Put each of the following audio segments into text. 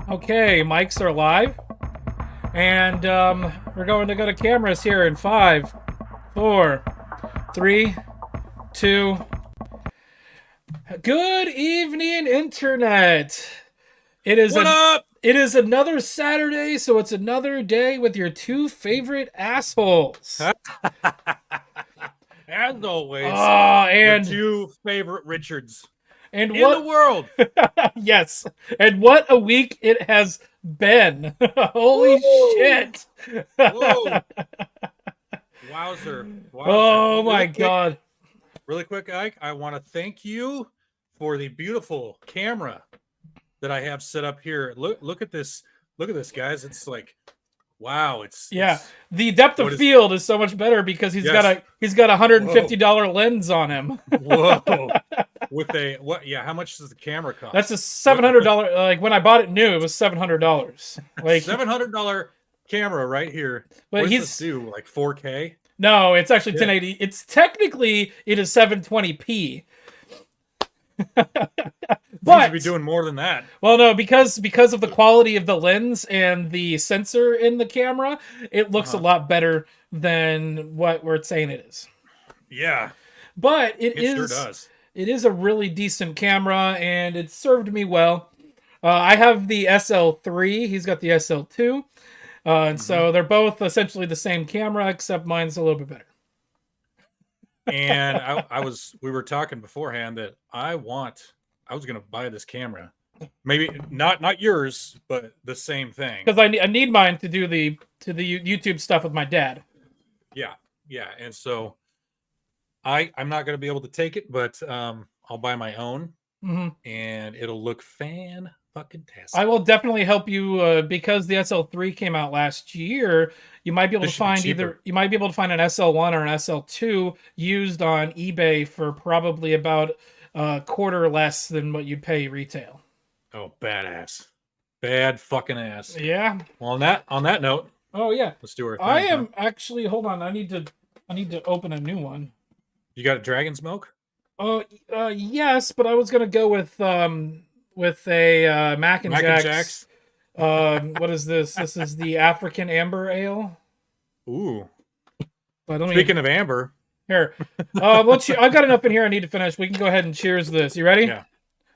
Okay, mics are live. And we're going to go to cameras here in 5, 4, 3, 2. Good evening, Internet. What up? It is another Saturday, so it's another day with your two favorite assholes. As always, and your two favorite Richards and in what the world. yes, and what a week it has been. Holy Woo! shit. Whoa. Wowzer. Oh my god. Really quick, Ike, I want to thank you for the beautiful camera that I have set up here. Look at this. Look at this, guys. It's like, wow. It's the depth of field is so much better because he's got a $150 lens on him. Whoa. With a what? Yeah, how much does the camera cost? That's a $700. Like when I bought it new, it was $700. Like $700 camera right here. But what does this do? Like 4K? No, it's actually 1080. It's technically it is 720p. But you be doing more than that. Well, no, because of the quality of the lens and the sensor in the camera, it looks a lot better than what we're saying it is. Yeah, but it sure does. It is a really decent camera, and it served me well. I have the SL3. He's got the SL2, and so they're both essentially the same camera, except mine's a little bit better. And we were talking beforehand that I was going to buy this camera, maybe not yours, but the same thing, because I need mine to do the YouTube stuff with my dad. Yeah, and so I'm not going to be able to take it, but I'll buy my own, and it'll look fan-fucking-tastic. I will definitely help you because the SL3 came out last year. You might be able to find an SL1 or an SL2 used on eBay for probably about a quarter less than what you'd pay retail. Oh, badass. Bad fucking ass. Yeah. Well, on that note. Oh yeah. Let's do our thing. I am actually, hold on, I need to open a new one. You got a dragon smoke? Yes, but I was gonna go with a Mac and Jack's. What is this? This is the African Amber Ale. Ooh. But speaking of amber, here, I've got enough in here. I need to finish. We can go ahead and cheers this. You ready? Yeah.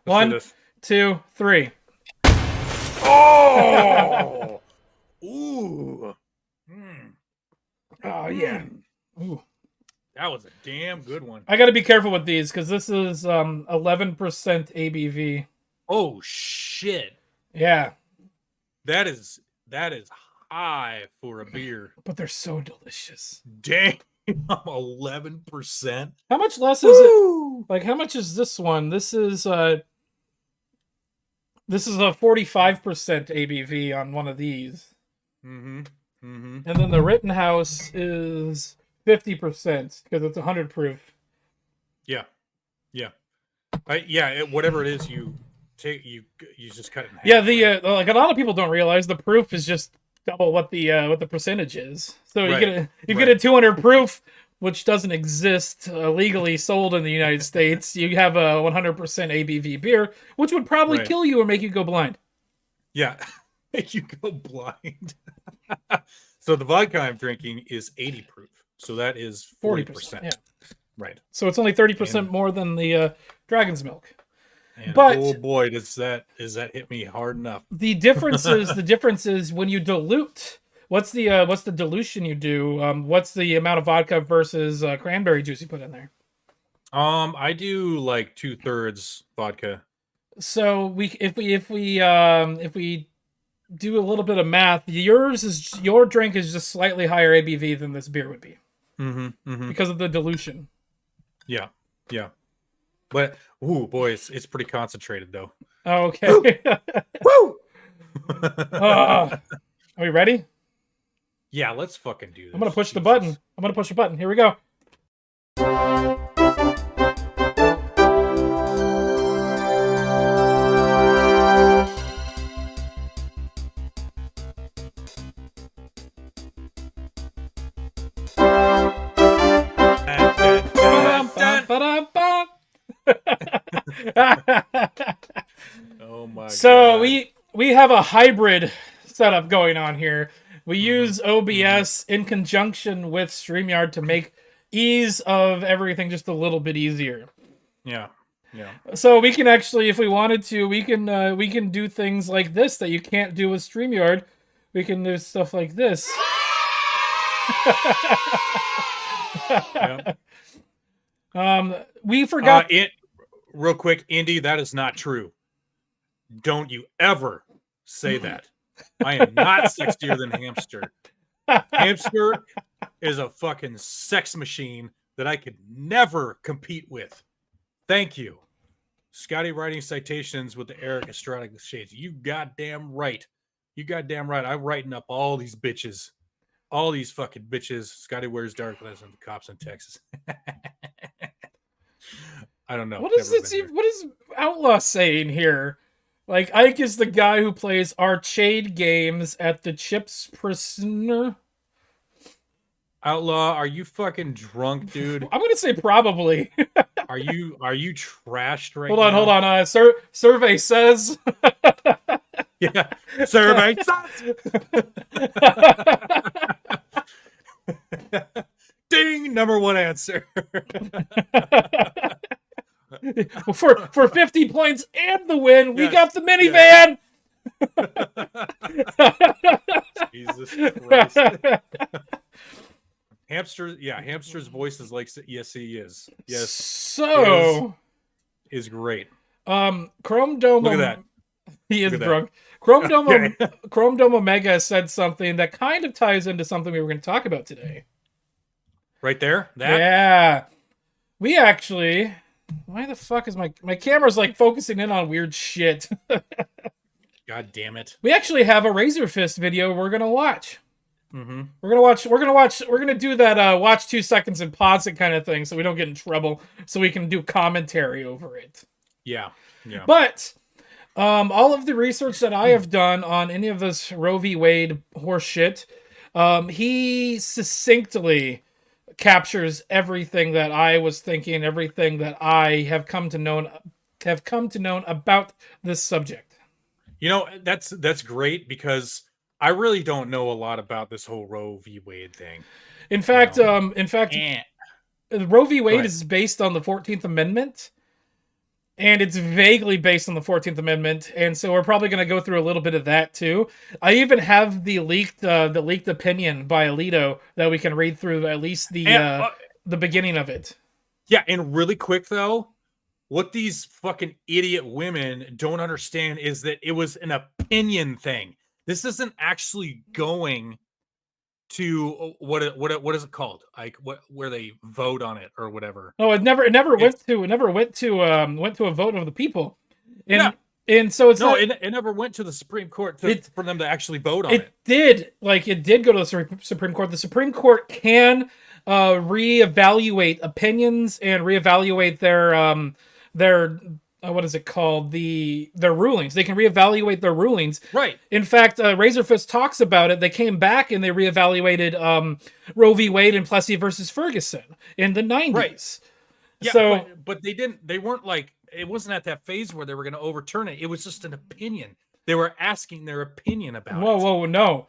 1, 2, 3. Oh. Ooh. Oh yeah. Ooh. That was a damn good one. I got to be careful with these because this is 11% ABV. Oh shit. Yeah. That is high for a beer. But they're so delicious. Damn. 11%. How much less is it? Like, how much is this one? This is a 45% ABV on one of these. And then the Rittenhouse is 50% because it's 100 proof. Yeah. Whatever it is, you just cut it in half. Yeah, like a lot of people don't realize the proof is just double what the percentage is. So you get a 200 proof, which doesn't exist legally sold in the United States. You have a 100% ABV beer, which would probably kill you or make you go blind. Yeah, make you go blind. So the vodka I'm drinking is 80 proof. So that is 40%. Yeah. Right. So it's only 30% more than the Dragon's Milk. But oh boy, does that hit me hard enough. The difference is when you dilute. What's the dilution you do? What's the amount of vodka versus cranberry juice you put in there? I do like 2/3 vodka. So if we do a little bit of math, your drink is just slightly higher ABV than this beer would be. Because of the dilution. Yeah. But ooh boy, it's pretty concentrated though. Okay. Woo! Are we ready? Yeah, let's fucking do this. I'm gonna push the button. Here we go. Oh my god. So we have a hybrid setup going on here. We use OBS in conjunction with StreamYard to make ease of everything just a little bit easier. Yeah. Yeah. So we can actually, if we wanted to, we can do things like this that you can't do with StreamYard. We can do stuff like this. Yeah. We forgot. Real quick, Indy, that is not true. Don't you ever say that. I am not sexier than Hamster. Hamster is a fucking sex machine that I could never compete with. Thank you. Scotty writing citations with the Eric Estrada shades. You goddamn right. You goddamn right. I'm writing up all these bitches. All these fucking bitches. Scotty wears dark glasses and the cops in Texas. I don't know. What is Outlaw saying here? Like, Ike is the guy who plays arcade games at the Chips Prisoner. Outlaw, are you fucking drunk, dude? I'm gonna say probably. Are you trashed right now? Hold on. Survey says. Yeah, survey says. Ding! Number one answer. for 50 points and the win, we got the minivan. Jesus Christ. Hamster's voice is like, yes, he is. Yes. So is great. Chrome Dome. Look at that. He is drunk. Chrome Dome Omega said something that kind of ties into something we were going to talk about today. Right there? That? Yeah. We actually... Why the fuck is my camera's like focusing in on weird shit? God damn it. We actually have a Razor Fist video we're going to watch. Mm-hmm. We're gonna do that watch 2 seconds and pause it kind of thing so we don't get in trouble, so we can do commentary over it. Yeah. But all of the research that I have done on any of this Roe v. Wade horseshit, he succinctly captures everything that I was thinking, everything that I have come to know about this subject. You know, that's great, because I really don't know a lot about this whole Roe v. Wade thing. In fact, Roe v. Wade is based on the 14th Amendment, and it's vaguely based on the 14th Amendment, and so we're probably going to go through a little bit of that too. I even have the leaked opinion by Alito that we can read through, at least the beginning of it. Yeah, and really quick though, what these fucking idiot women don't understand is that it was an opinion thing. This isn't actually going to what is it called? Like where they vote on it or whatever. No, it never went to a vote of the people. And so it's it never went to the Supreme Court for them to actually vote on it. It did go to the Supreme Court. The Supreme Court can reevaluate opinions and reevaluate their what is it called? Their rulings. They can reevaluate their rulings. Right. In fact, Razor Fist talks about it. They came back and they reevaluated Roe v. Wade and Plessy versus Ferguson in the 90s. Right. Yeah, so, but they weren't like, it wasn't at that phase where they were going to overturn it. It was just an opinion. They were asking their opinion about it. Whoa, no.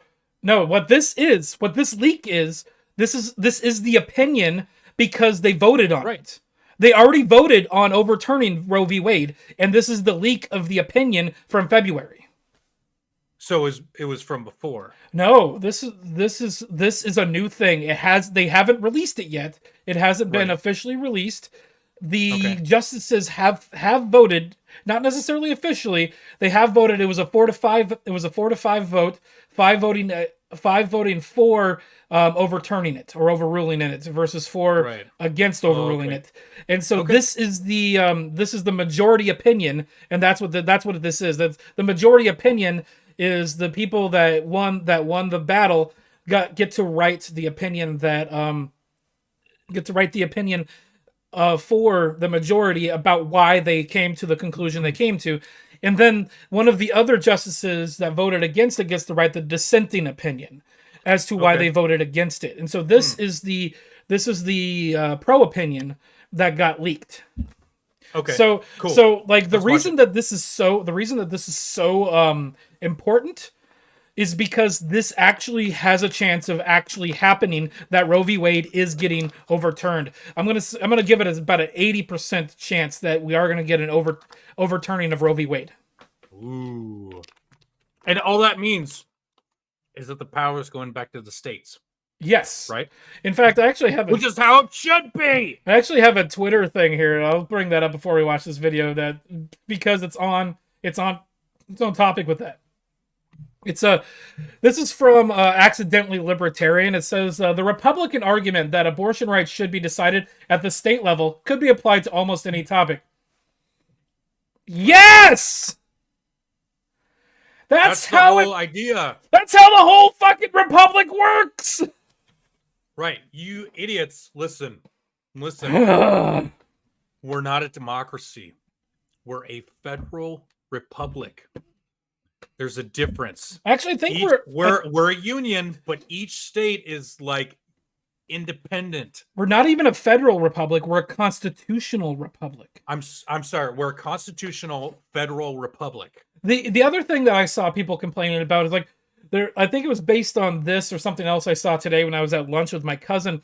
What this leak is, this is the opinion because they voted on it. They already voted on overturning Roe v. Wade, and this is the leak of the opinion from February. So it was from before. No, this is a new thing. They haven't released it yet. It hasn't been officially released. The justices have voted, not necessarily officially. They have voted. It was a 4-5. It was a 4-5 vote. 5 voting for overturning it or overruling it versus 4 against overruling it. And so this is the majority opinion, and that's what this is. That's the majority opinion is the people that won the battle get to write the opinion for the majority about why they came to the conclusion they came to. And then one of the other justices that voted against it gets to write the dissenting opinion as to why they voted against it. And so this is the pro opinion that got leaked. Okay. So cool. So like the reason that this is so important is because this actually has a chance of actually happening, that Roe v. Wade is getting overturned. I'm gonna give it about an 80% chance that we are gonna get an overturning of Roe v. Wade. Ooh. And all that means is that the power is going back to the states. Yes. Right? In fact, I actually have which is how it should be. I actually have a Twitter thing here. I'll bring that up before we watch this video, that because it's on topic with that. This is from Accidentally Libertarian. It says the Republican argument that abortion rights should be decided at the state level could be applied to almost any topic. Yes! That's how the whole idea. That's how the whole fucking republic works. Right. You idiots, listen. We're not a democracy. We're a federal republic. There's a difference. I actually think we're a union, but each state is like independent. We're not even a federal republic. We're a constitutional republic. I'm sorry. We're a constitutional federal republic. The other thing that I saw people complaining about is like I think it was based on this or something else I saw today when I was at lunch with my cousin.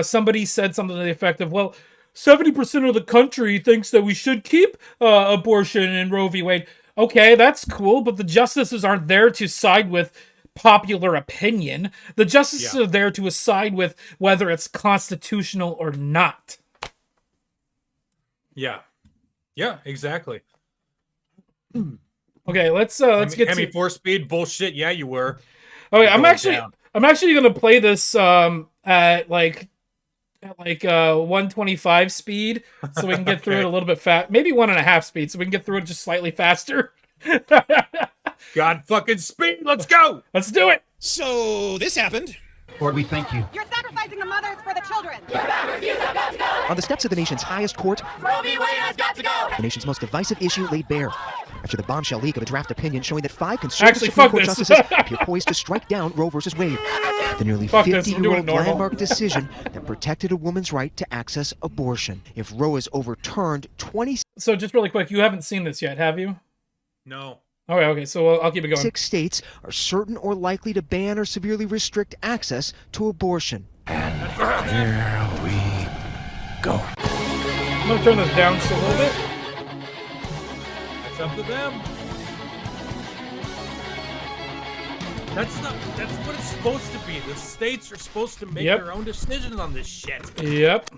Somebody said something to the effect of, well, 70% of the country thinks that we should keep abortion in Roe v. Wade. Okay, that's cool, but the justices aren't there to side with popular opinion. The justices are there to side with whether it's constitutional or not. Yeah. Yeah, exactly. Okay, let's get to 4-speed bullshit. Yeah, you were. Okay, I'm actually gonna play this at like 125 speed, so we can get through it a little bit fast. Maybe 1.5 speed, so we can get through it just slightly faster. God fucking speed, let's go! Let's do it! So, this happened. Lord, we thank you. You're sacrificing the mothers for the children. On the steps of the nation's highest court, Roe v. Wade has got to go. the nation's most divisive issue laid bare. After the bombshell leak of a draft opinion showing that 5 conservative Actually, Supreme fuck Court this. justices appear poised to strike down Roe v. Wade. The nearly Fuck this, I'm doing it 50-year-old normal. landmark decision that protected a woman's right to access abortion. If Roe is overturned, 26 So just really quick, you haven't seen this yet, have you? No. Okay, so I'll keep it going. states are certain or likely to ban or severely restrict access to abortion. Here we go. I'm gonna turn this down just a little bit. It's up to them. That's what it's supposed to be. The states are supposed to make their own decisions on this shit. Yep.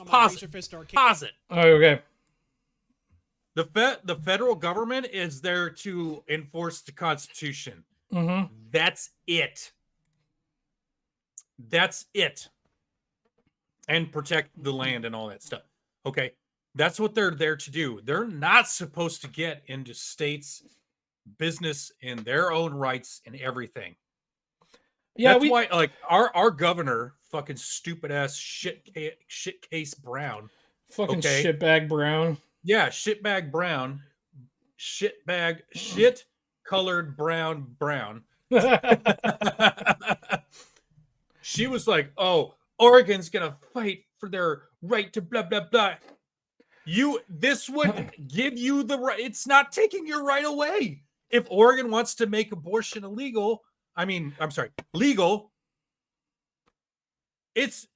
Pause it. Okay. The federal government is there to enforce the Constitution. Mm-hmm. That's it. That's it. And protect the land and all that stuff. Okay. That's what they're there to do. They're not supposed to get into states' business and their own rights and everything. Yeah, that's why, like, our governor, fucking stupid ass shit case Brown. Fucking shitbag Brown. Yeah, shitbag Brown. Shit colored Brown. She was like, oh, Oregon's gonna fight for their right to blah blah blah. This would give you the right. It's not taking your right away. If Oregon wants to make abortion legal, it's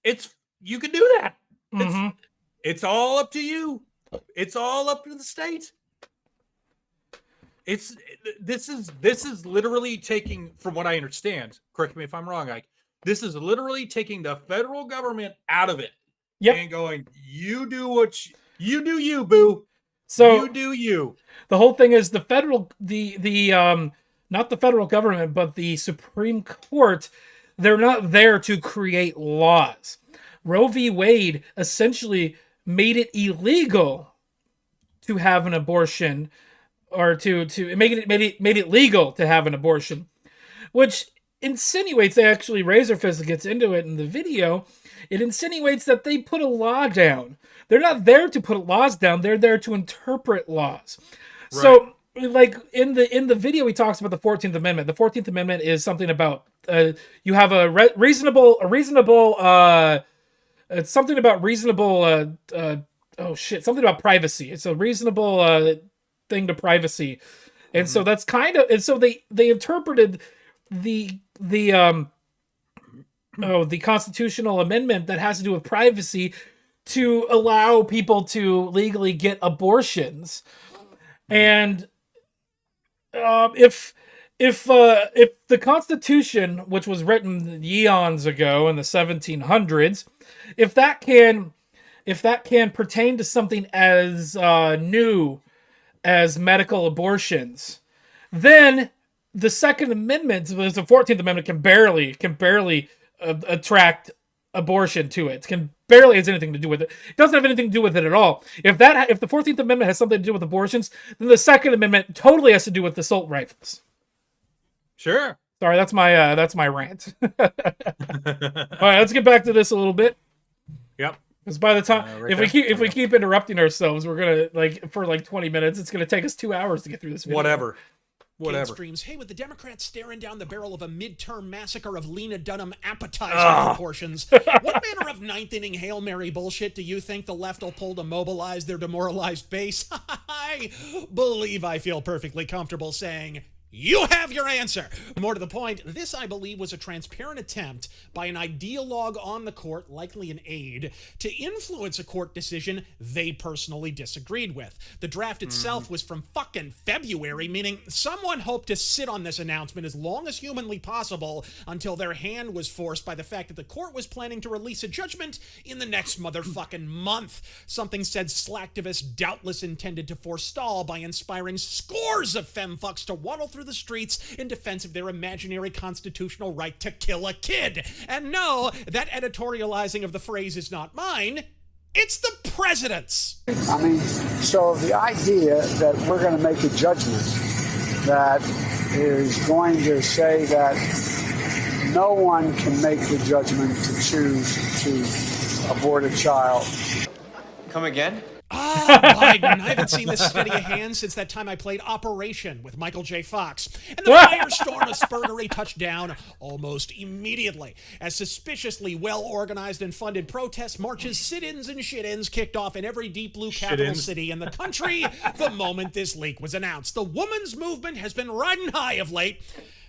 you can do that. It's all up to you. It's all up to the state. This is literally taking, from what I understand, correct me if I'm wrong, Ike, this is literally taking the federal government out of it. Yep. And going, you do you, boo. So you do you. The whole thing is the federal, not the federal government, but the Supreme Court, they're not there to create laws. Roe v. Wade essentially made it illegal to have an abortion, or to made it legal to have an abortion, which insinuates, they actually Razor Fist gets into it in the video, it insinuates that they put a law down. They're not there to put laws down, they're there to interpret laws. Right. So, like, in the video he talks about the 14th Amendment. The 14th Amendment is something about you have it's something about reasonable something about privacy. It's a reasonable thing to privacy. And so that's kind of, and so they interpreted the constitutional amendment that has to do with privacy to allow people to legally get abortions. And if the Constitution, which was written eons ago in the 1700s, if that can pertain to something as new as medical abortions, then the Second Amendment, the 14th Amendment, can barely attract abortion to it. Can barely has anything to do with it. It doesn't have anything to do with it at all. If the 14th Amendment has something to do with abortions, then the Second Amendment totally has to do with assault rifles. Sure. Sorry, that's my rant. All right, let's get back to this a little bit. Yep. Because by the time if we keep interrupting ourselves, we're gonna for 20 minutes. It's gonna take us 2 hours to get through this video. Whatever. Streams, hey, with the Democrats staring down the barrel of a midterm massacre of Lena Dunham appetizer proportions, what manner of ninth-inning Hail Mary bullshit do you think the left will pull to mobilize their demoralized base? I believe I feel perfectly comfortable saying, you have your answer. More to the point, this, I believe, was a transparent attempt by an ideologue on the court, likely an aide, to influence a court decision they personally disagreed with. The draft itself was from fucking February, meaning someone hoped to sit on this announcement as long as humanly possible until their hand was forced by the fact that the court was planning to release a judgment in the next motherfucking month. Something said slacktivists doubtless intended to forestall by inspiring scores of femfucks to waddle through the streets in defense of their imaginary constitutional right to kill a kid. And no, that editorializing of the phrase is not mine. It's the president's. I mean, so the idea that we're going to make a judgment that is going to say that no one can make the judgment to choose to abort a child. Come again? Biden. I haven't seen this steady of hand since that time I played Operation with Michael J. Fox. And the firestorm of spurgery touched down almost immediately, as suspiciously well-organized and funded protests, marches, sit-ins, and shit-ins kicked off in every deep blue capital city in the country the moment this leak was announced. The women's movement has been riding high of late.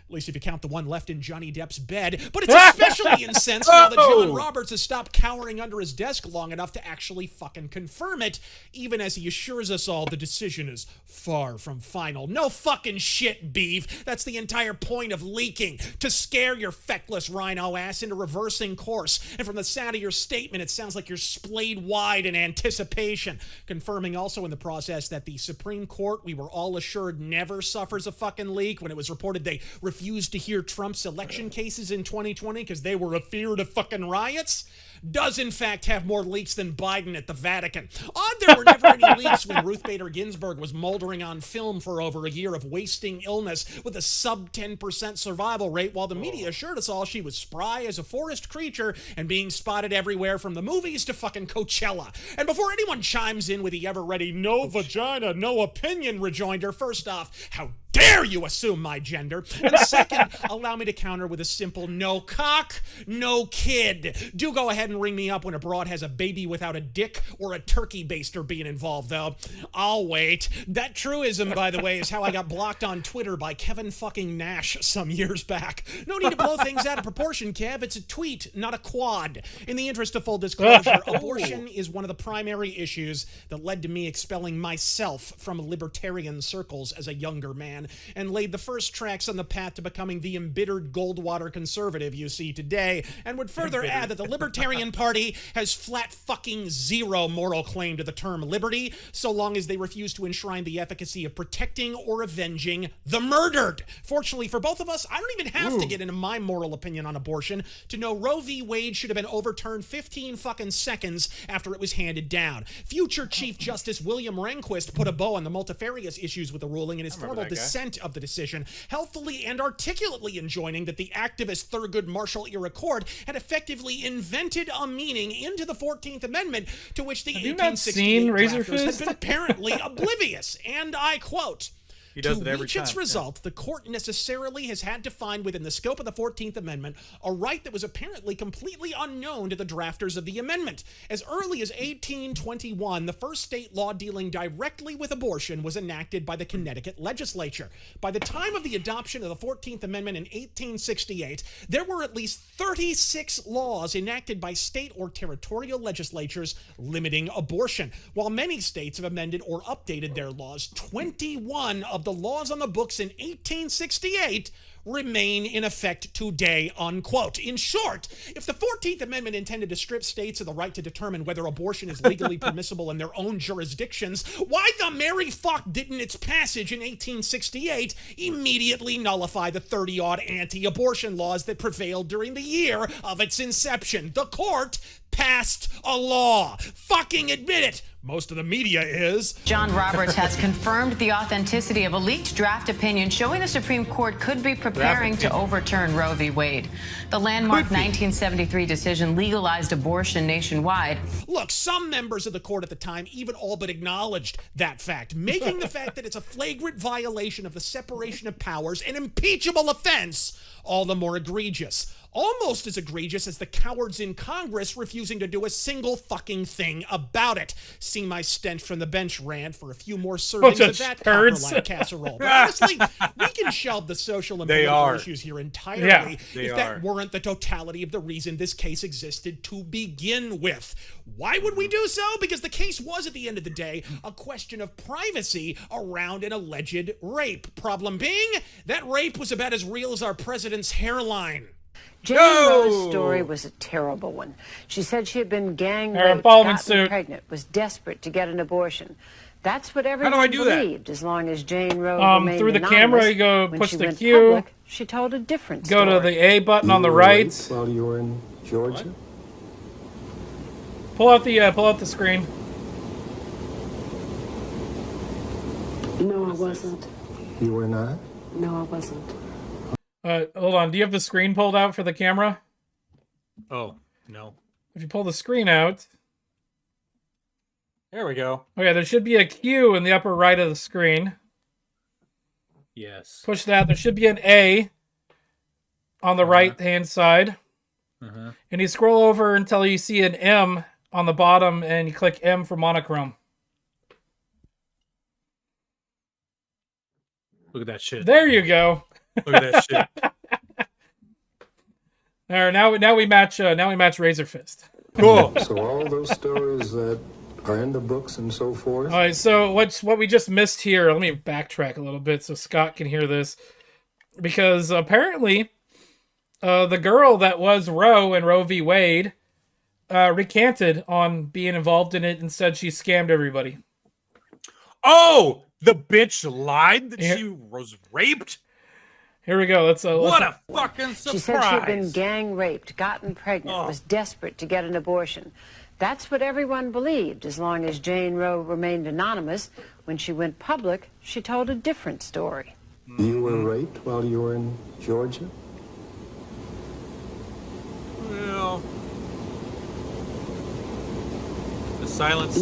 At least if you count the one left in Johnny Depp's bed. But it's especially incensed now that John Roberts has stopped cowering under his desk long enough to actually fucking confirm it, even as he assures us all the decision is far from final. No fucking shit, beef. That's the entire point of leaking, to scare your feckless rhino ass into reversing course. And from the sound of your statement, it sounds like you're splayed wide in anticipation, confirming also in the process that the Supreme Court, we were all assured, never suffers a fucking leak when it was reported they refused to hear Trump's election cases in 2020 because they were afeared of fucking riots, does in fact have more leaks than Biden at the Vatican. Odd there were never any leaks when Ruth Bader Ginsburg was moldering on film for over a year of wasting illness with a sub 10% survival rate, while the media assured us all she was spry as a forest creature and being spotted everywhere from the movies to fucking Coachella. And before anyone chimes in with the ever-ready no vagina, no opinion rejoinder, first off, how dare you assume my gender? And second, allow me to counter with a simple no cock, no kid. Do go ahead and ring me up when a broad has a baby without a dick or a turkey baster being involved, though. I'll wait. That truism, by the way, is how I got blocked on Twitter by Kevin fucking Nash some years back. No need to blow things out of proportion, Kev. It's a tweet, not a quad. In the interest of full disclosure, abortion is one of the primary issues that led to me expelling myself from libertarian circles as a younger man, and laid the first tracks on the path to becoming the embittered Goldwater conservative you see today, and would further add that the Libertarian Party has flat fucking zero moral claim to the term liberty, so long as they refuse to enshrine the efficacy of protecting or avenging the murdered. Fortunately for both of us, I don't even have to get into my moral opinion on abortion to know Roe v. Wade should have been overturned 15 fucking seconds after it was handed down. Future Chief Justice William Rehnquist put a bow on the multifarious issues with the ruling in his formal dissent of the decision, healthfully and articulately enjoining that the activist Thurgood Marshall-era court had effectively invented a meaning into the 14th Amendment to which the 1868 drafters had been apparently oblivious. And I quote, He does To it every reach its time, yeah. result, the court necessarily has had to find within the scope of the 14th Amendment a right that was apparently completely unknown to the drafters of the amendment. As early as 1821, the first state law dealing directly with abortion was enacted by the Connecticut legislature. By the time of the adoption of the 14th Amendment in 1868, there were at least 36 laws enacted by state or territorial legislatures limiting abortion. While many states have amended or updated their laws, 21 of the laws on the books in 1868 remain in effect today, unquote. In short, if the 14th Amendment intended to strip states of the right to determine whether abortion is legally permissible in their own jurisdictions, why the merry fuck didn't its passage in 1868 immediately nullify the 30-odd anti-abortion laws that prevailed during the year of its inception? The court passed a law. Fucking admit it. Most of the media is. John Roberts has confirmed the authenticity of a leaked draft opinion showing the Supreme Court could be preparing to overturn Roe v. Wade. The landmark 1973 decision legalized abortion nationwide. Look, some members of the court at the time even all but acknowledged that fact, making the fact that it's a flagrant violation of the separation of powers an impeachable offense all the more egregious. Almost as egregious as the cowards in Congress refusing to do a single fucking thing about it. See my stench from the bench rant for a few more servings of that copper-like casserole. But honestly, we can shelve the social and political issues here entirely if that weren't the totality of the reason this case existed to begin with. Why would we do so? Because the case was, at the end of the day, a question of privacy around an alleged rape. Problem being, that rape was about as real as our president's hairline. Jane Roe's story was a terrible one. She said she had been gang raped, gotten pregnant, was desperate to get an abortion. That's what everyone believed, as long as Jane Roe remained through the anonymous. camera, you go When push she the went Q. public, she told a different Go story. to the A button on the right. While you were in Georgia? Pull out the screen. No, I wasn't. You were not? No, I wasn't. Hold on. Do you have the screen pulled out for the camera? Oh, no. If you pull the screen out. There we go. Okay, there should be a Q in the upper right of the screen. Yes. Push that. There should be an A on the right-hand side. And you scroll over until you see an M on the bottom, and you click M for monochrome. Look at that shit. There you go. Look at that shit. There, now we match Razor Fist. Cool. So all those stories that are in the books and so forth. All right, so what we just missed here, let me backtrack a little bit so Scott can hear this. Because apparently the girl that was Roe in Roe v. Wade recanted on being involved in it and said she scammed everybody. Oh, the bitch lied that she was raped? Here we go. What a fucking surprise. She said she had been gang raped, gotten pregnant, was desperate to get an abortion. That's what everyone believed, as long as Jane Roe remained anonymous. When she went public, she told a different story. You were raped while you were in Georgia? Well, the silence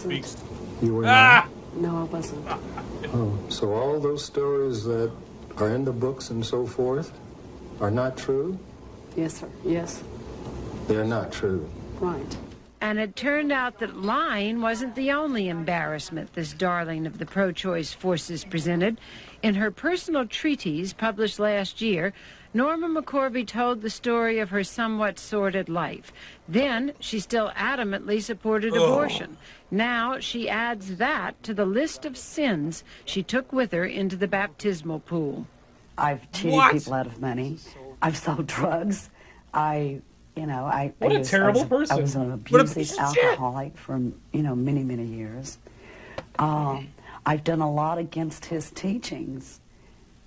speaks. You were not? No, I wasn't. Oh, so all those stories that are in the books and so forth are not true? Yes, sir. Yes. They're not true. Right. And it turned out that lying wasn't the only embarrassment this darling of the pro-choice forces presented. In her personal treatise published last year, Norma McCorvey told the story of her somewhat sordid life. Then she still adamantly supported abortion. Now she adds that to the list of sins she took with her into the baptismal pool. I've cheated people out of money. I've sold drugs. I What a terrible person. I was an abusive alcoholic for, many, many years. I've done a lot against his teachings.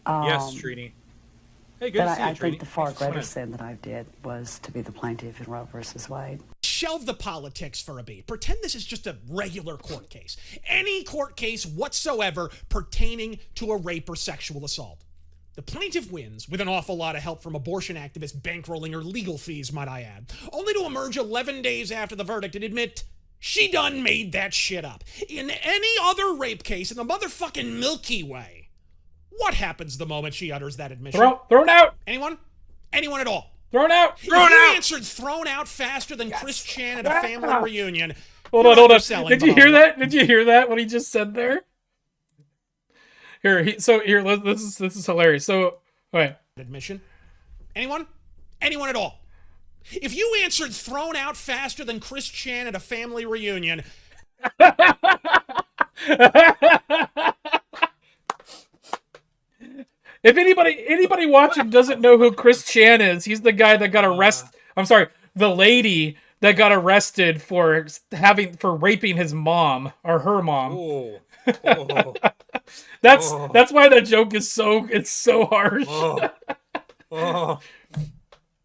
Yes, Trini. Hey, good to see you, I think Trini. the far greater sin that I did was to be the plaintiff in Roe versus Wade. Shelve the politics for a beat. Pretend this is just a regular court case. Any court case whatsoever pertaining to a rape or sexual assault. The plaintiff wins with an awful lot of help from abortion activists bankrolling her legal fees, might I add, only to emerge 11 days after the verdict and admit she done made that shit up. In any other rape case in the motherfucking Milky Way, What happens the moment she utters that admission? Thrown out. Anyone? Anyone at all? Thrown out. If you answered thrown out faster than Chris Chan at a family reunion. Hold on. Did you hear that? Did you hear that? What he just said there? Here, this is hilarious. So, all right. Admission. Anyone? Anyone at all? If you answered thrown out faster than Chris Chan at a family reunion. If anybody watching doesn't know who Chris Chan is, he's the guy that got arrested. I'm sorry, the lady that got arrested for raping his mom or her mom. Oh. That's why that joke is so harsh.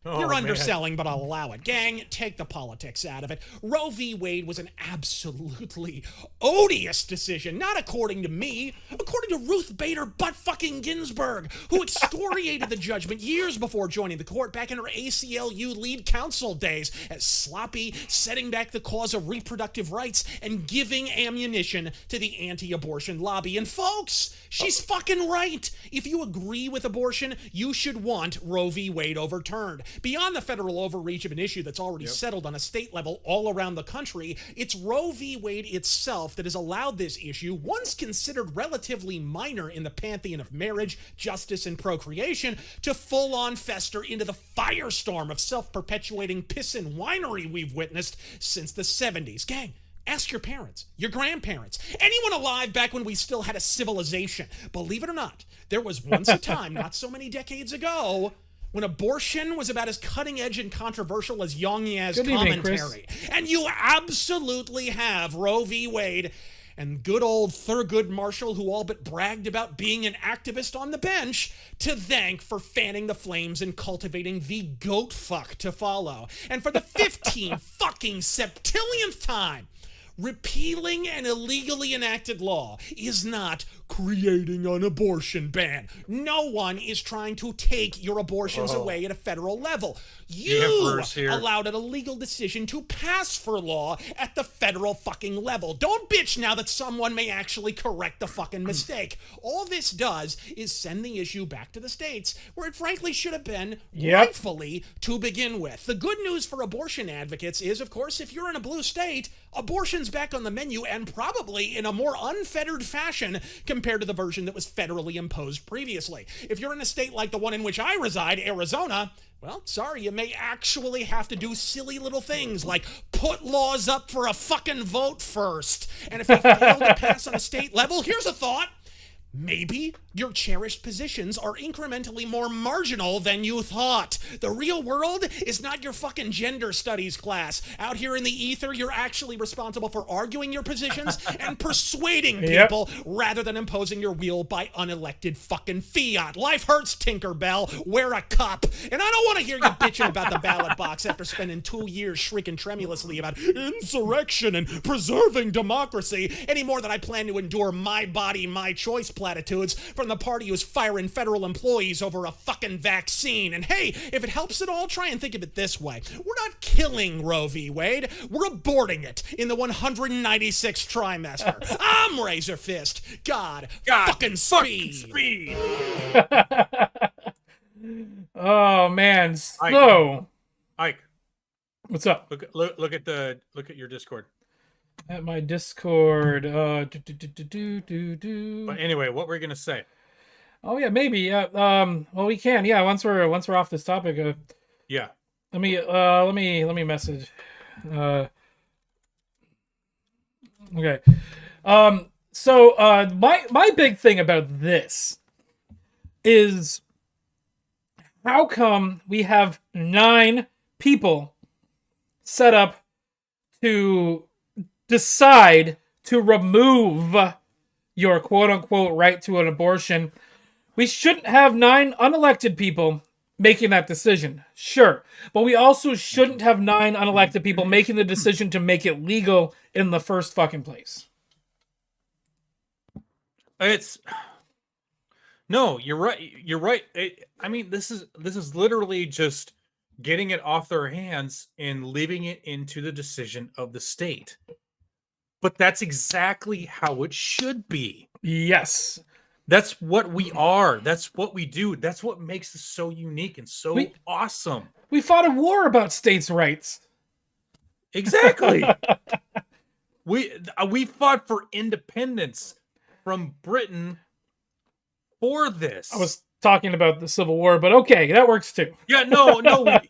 You're underselling, but I'll allow it. Gang, take the politics out of it. Roe v. Wade was an absolutely odious decision, not according to me, according to Ruth Bader butt-fucking Ginsburg, who excoriated the judgment years before joining the court back in her ACLU lead counsel days as sloppy, setting back the cause of reproductive rights and giving ammunition to the anti-abortion lobby. And folks, she's fucking right. If you agree with abortion, you should want Roe v. Wade overturned. Beyond the federal overreach of an issue that's already settled on a state level all around the country, it's Roe v. Wade itself that has allowed this issue, once considered relatively minor in the pantheon of marriage, justice, and procreation, to full-on fester into the firestorm of self-perpetuating piss and winery we've witnessed since the 70s. Gang, ask your parents, your grandparents, anyone alive back when we still had a civilization. Believe it or not, there was once a time, not so many decades ago, when abortion was about as cutting edge and controversial as Yang-Yaz commentary. And you absolutely have Roe v. Wade and good old Thurgood Marshall, who all but bragged about being an activist on the bench, to thank for fanning the flames and cultivating the goat fuck to follow. And for the 15 fucking septillionth time, repealing an illegally enacted law is not creating an abortion ban. No one is trying to take your abortions away at a federal level. You allowed an illegal decision to pass for law at the federal fucking level. Don't bitch now that someone may actually correct the fucking mistake. All this does is send the issue back to the states where it frankly should have been rightfully to begin with. The good news for abortion advocates is, of course, if you're in a blue state, abortion's back on the menu and probably in a more unfettered fashion compared to the version that was federally imposed previously. If you're in a state like the one in which I reside, Arizona, well, sorry, you may actually have to do silly little things like put laws up for a fucking vote first. And if you fail to pass on a state level, here's a thought. Maybe your cherished positions are incrementally more marginal than you thought. The real world is not your fucking gender studies class. Out here in the ether, you're actually responsible for arguing your positions and persuading people rather than imposing your will by unelected fucking fiat. Life hurts, Tinkerbell. Wear a cup. And I don't want to hear you bitching about the ballot box after spending 2 years shrieking tremulously about insurrection and preserving democracy any more than I plan to endure my body, my choice platitudes from the party who's firing federal employees over a fucking vaccine. And hey, if it helps at all, try and think of it this way. We're not killing Roe v. Wade. We're aborting it in the 196th trimester. I'm Razor Fist. God fucking speed. Oh, man. So. Ike. What's up? Look at your Discord. At my Discord. But anyway, what were you gonna say? Oh yeah, maybe. Yeah. Well, we can. Yeah. Once we're off this topic. Yeah. Let me message. Okay. So my big thing about this is how come we have 9 people set up to decide to remove your quote-unquote right to an abortion. We shouldn't have 9 unelected people making that decision. Sure. But we also shouldn't have 9 unelected people making the decision to make it legal in the first fucking place. No, you're right. You're right. I mean, this is literally just getting it off their hands and leaving it into the decision of the state. But that's exactly how it should be. Yes. That's what we are. That's what we do. That's what makes us so unique and so awesome. We fought a war about states' rights. Exactly. we fought for independence from Britain for this. I was talking about the Civil War, but okay, that works too. Yeah, no,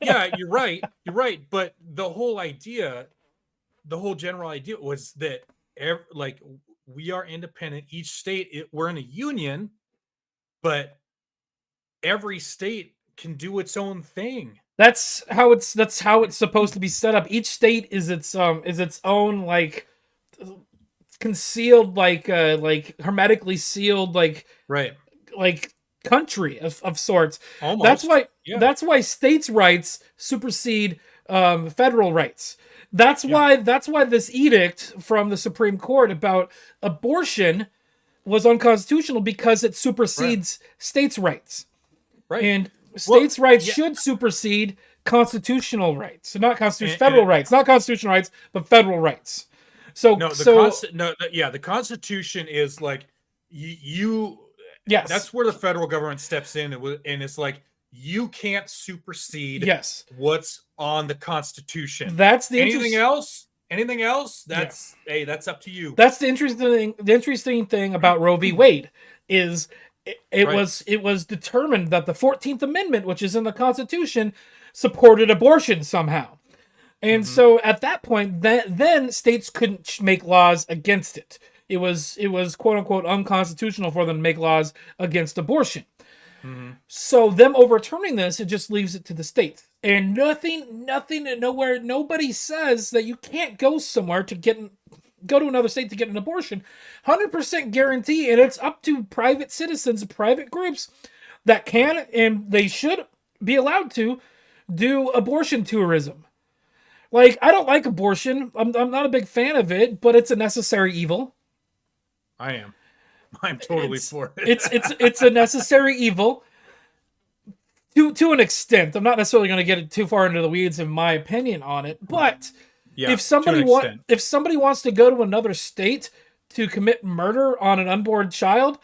yeah, you're right. You're right. But the whole idea, the whole general idea was that we are independent. Each state, we're in a union, but every state can do its own thing. That's how it's supposed to be set up. Each state is its own like concealed, like hermetically sealed, like country of sorts. Almost. That's why states' rights supersede federal rights. That's why this edict from the Supreme Court about abortion was unconstitutional, because it supersedes states' rights. Right. And states' rights should supersede constitutional rights. So not constitutional, federal rights. Not constitutional rights, but federal rights. So the Constitution is like you. Yes, that's where the federal government steps in, and it's like you can't supersede what's on the Constitution. That's the anything else. That's that's up to you. That's the interesting thing about Roe v. Wade is it was determined that the 14th Amendment, which is in the Constitution, supported abortion somehow. And so at that point, then states couldn't make laws against it. It was quote unquote unconstitutional for them to make laws against abortion. So them overturning this, it just leaves it to the states. And nowhere, nobody says that you can't go somewhere to go to another state to get an abortion. 100% guarantee, and it's up to private citizens, private groups that can and they should be allowed to do abortion tourism. Like, I don't like abortion. I'm not a big fan of it, but it's a necessary evil. I am. I'm totally for it. It's a necessary evil to an extent. I'm not necessarily going to get too far into the weeds in my opinion on it, but if somebody wants to go to another state to commit murder on an unborn child,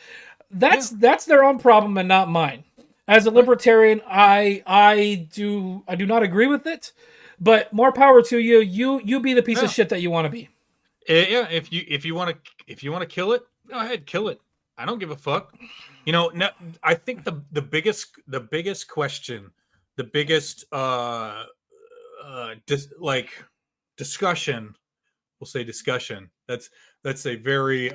that's their own problem and not mine. As a libertarian, I do not agree with it, but more power to you. You be the piece of shit that you want to be. Yeah, if you want to kill it, go ahead, kill it. I don't give a fuck. I think the biggest question, the biggest discussion. We'll say discussion. That's a very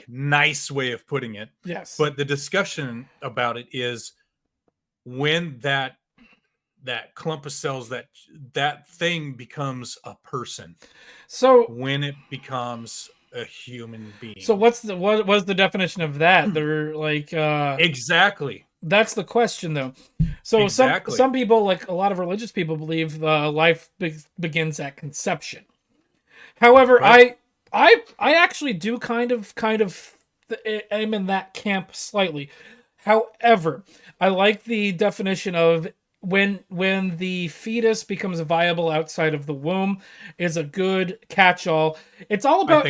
nice way of putting it. Yes. But the discussion about it is when that clump of cells, that thing becomes a person. So when it becomes a human being. So what was the definition of that? They're like exactly. That's the question, though. So exactly. some people, like a lot of religious people, believe life begins at conception. However, I actually do kind of am in that camp slightly. However, I like the definition of when the fetus becomes viable outside of the womb is a good catch-all. It's all about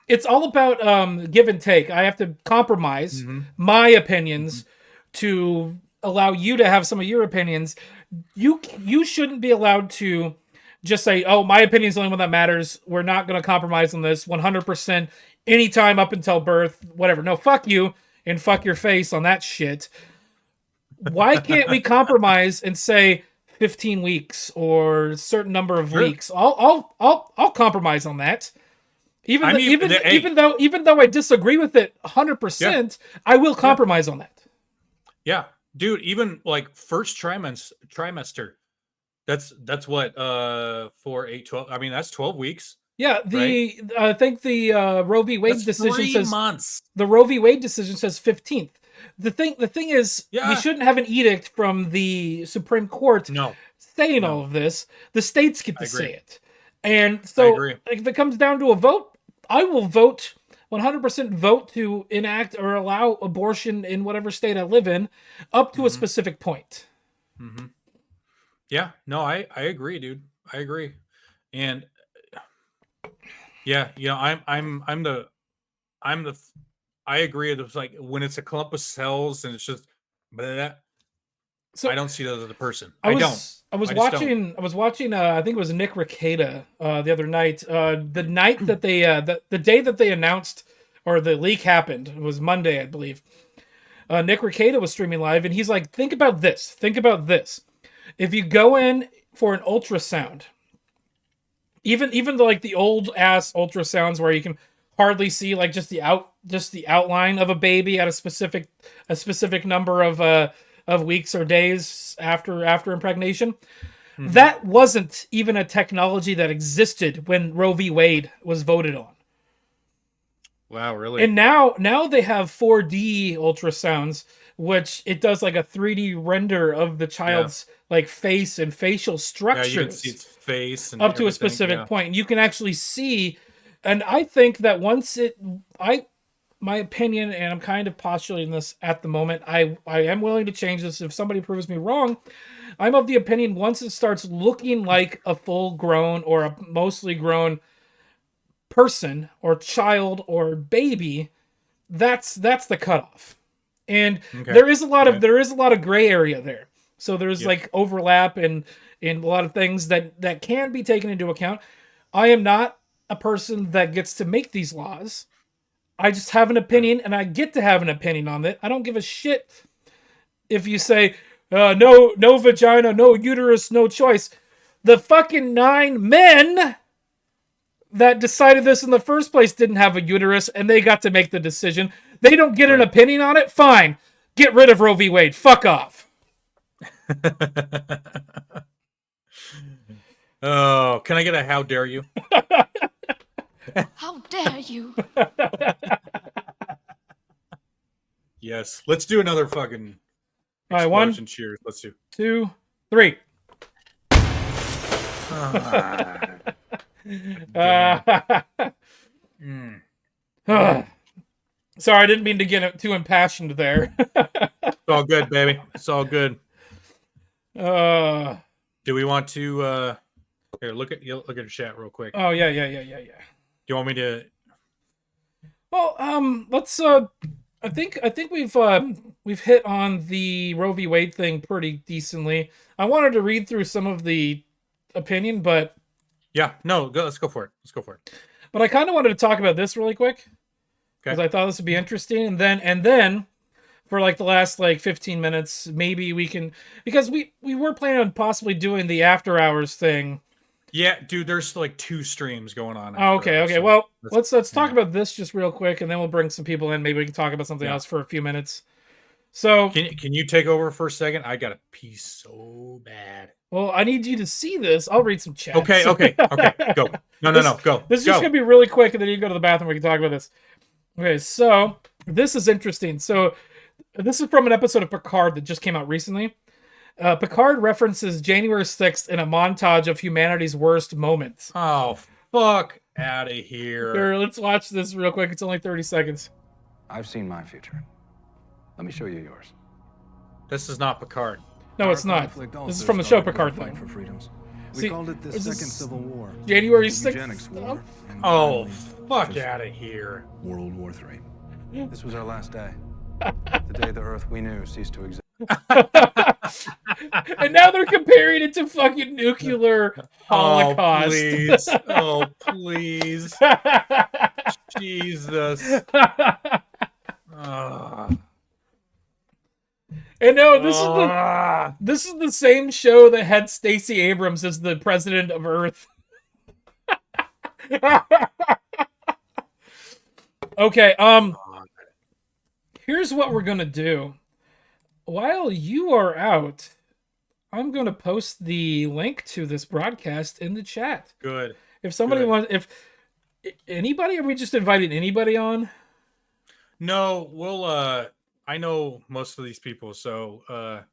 It's all about give and take. I have to compromise my opinions to allow you to have some of your opinions. You shouldn't be allowed to just say, "Oh, my opinion is the only one that matters. We're not going to compromise on this 100% anytime up until birth, whatever." No, fuck you and fuck your face on that shit. Why can't we compromise and say 15 weeks or a certain number of weeks? I'll compromise on that. Even though I disagree with it 100%, I will compromise on that. Yeah, dude. Even like first trimester. That's what 4, 8, 12. I mean, that's 12 weeks. Yeah, I think the Roe v. Wade decision 3 says months. The Roe v. Wade decision says 15th. The thing is, we shouldn't have an edict from the Supreme Court saying all of this. The states get to say it. And so if it comes down to a vote, I will vote 100% vote to enact or allow abortion in whatever state I live in up to a specific point. Mm-hmm. Yeah, no, I agree, dude. I agree. And yeah, I'm the I agree. It was like when it's a clump of cells and it's just that. So I don't see that as a person. I was watching. I think it was Nick Rekieta the other night. The night that they the day that they announced or the leak happened, it was Monday, I believe. Nick Rekieta was streaming live, and he's like, "Think about this. Think about this. If you go in for an ultrasound, even like the old ass ultrasounds where you can hardly see like just the outline of a baby at a specific number of weeks or days after impregnation." Mm-hmm. That wasn't even a technology that existed when Roe v. Wade was voted on. Wow, really? And now they have 4D ultrasounds, which it does like a 3D render of the child's like face and facial structures. Yeah, you can see its face and up to a specific point. And you can actually see, and I think that my opinion, and I'm kind of postulating this at the moment, I am willing to change this if somebody proves me wrong. I'm of the opinion once it starts looking like a full-grown or a mostly grown person or child or baby, that's the cutoff. And there is a lot of gray area there. So there's like overlap and a lot of things that can be taken into account. I am not a person that gets to make these laws. I just have an opinion, and I get to have an opinion on it. I don't give a shit if you say, no vagina, no uterus, no choice. The fucking 9 men that decided this in the first place didn't have a uterus, and they got to make the decision. They don't get an opinion on it? Fine. Get rid of Roe v. Wade. Fuck off. Oh, can I get a how dare you? How dare you? Yes. Let's do another fucking all right, 1, cheers. Let's do 2, 3. Sorry, I didn't mean to get too impassioned there. It's all good, baby. It's all good. Do we want to here look at your chat real quick? Oh yeah. Do you want me to? Well, let's. I think we've hit on the Roe v. Wade thing pretty decently. I wanted to read through some of the opinion, but let's go for it. But I kind of wanted to talk about this really quick because I thought this would be interesting, and then for like the last like 15 minutes, maybe we can, because we were planning on possibly doing the after hours thing. Yeah, dude, there's like 2 streams going on. Okay. So well, let's talk about this just real quick, and then we'll bring some people in. Maybe we can talk about something else for a few minutes. So can you take over for a second? I got to pee so bad. Well, I need you to see this. I'll read some chat. Okay, go. No, go. This is just gonna be really quick, and then you can go to the bathroom. We can talk about this. Okay, so this is interesting. So this is from an episode of Picard that just came out recently. Picard references January 6th in a montage of humanity's worst moments. Oh, fuck out of here. Here, let's watch this real quick. It's only 30 seconds. I've seen my future. Let me show you yours. This is not Picard. No, it's not. This is from the show Picard thing. For freedoms. We called it the Second Civil War. January 6th. War, oh, fuck out of here. World War III. This was our last day. The day the Earth we knew ceased to exist. And now they're comparing it to fucking nuclear holocaust. Oh, please. Jesus. And no, this is the same show that had Stacey Abrams as the president of Earth. Okay, here's what we're gonna do. While you are out, I'm gonna post the link to this broadcast in the chat. Good. If somebody wants, if anybody, are we just inviting anybody on? No, we'll I know most of these people, so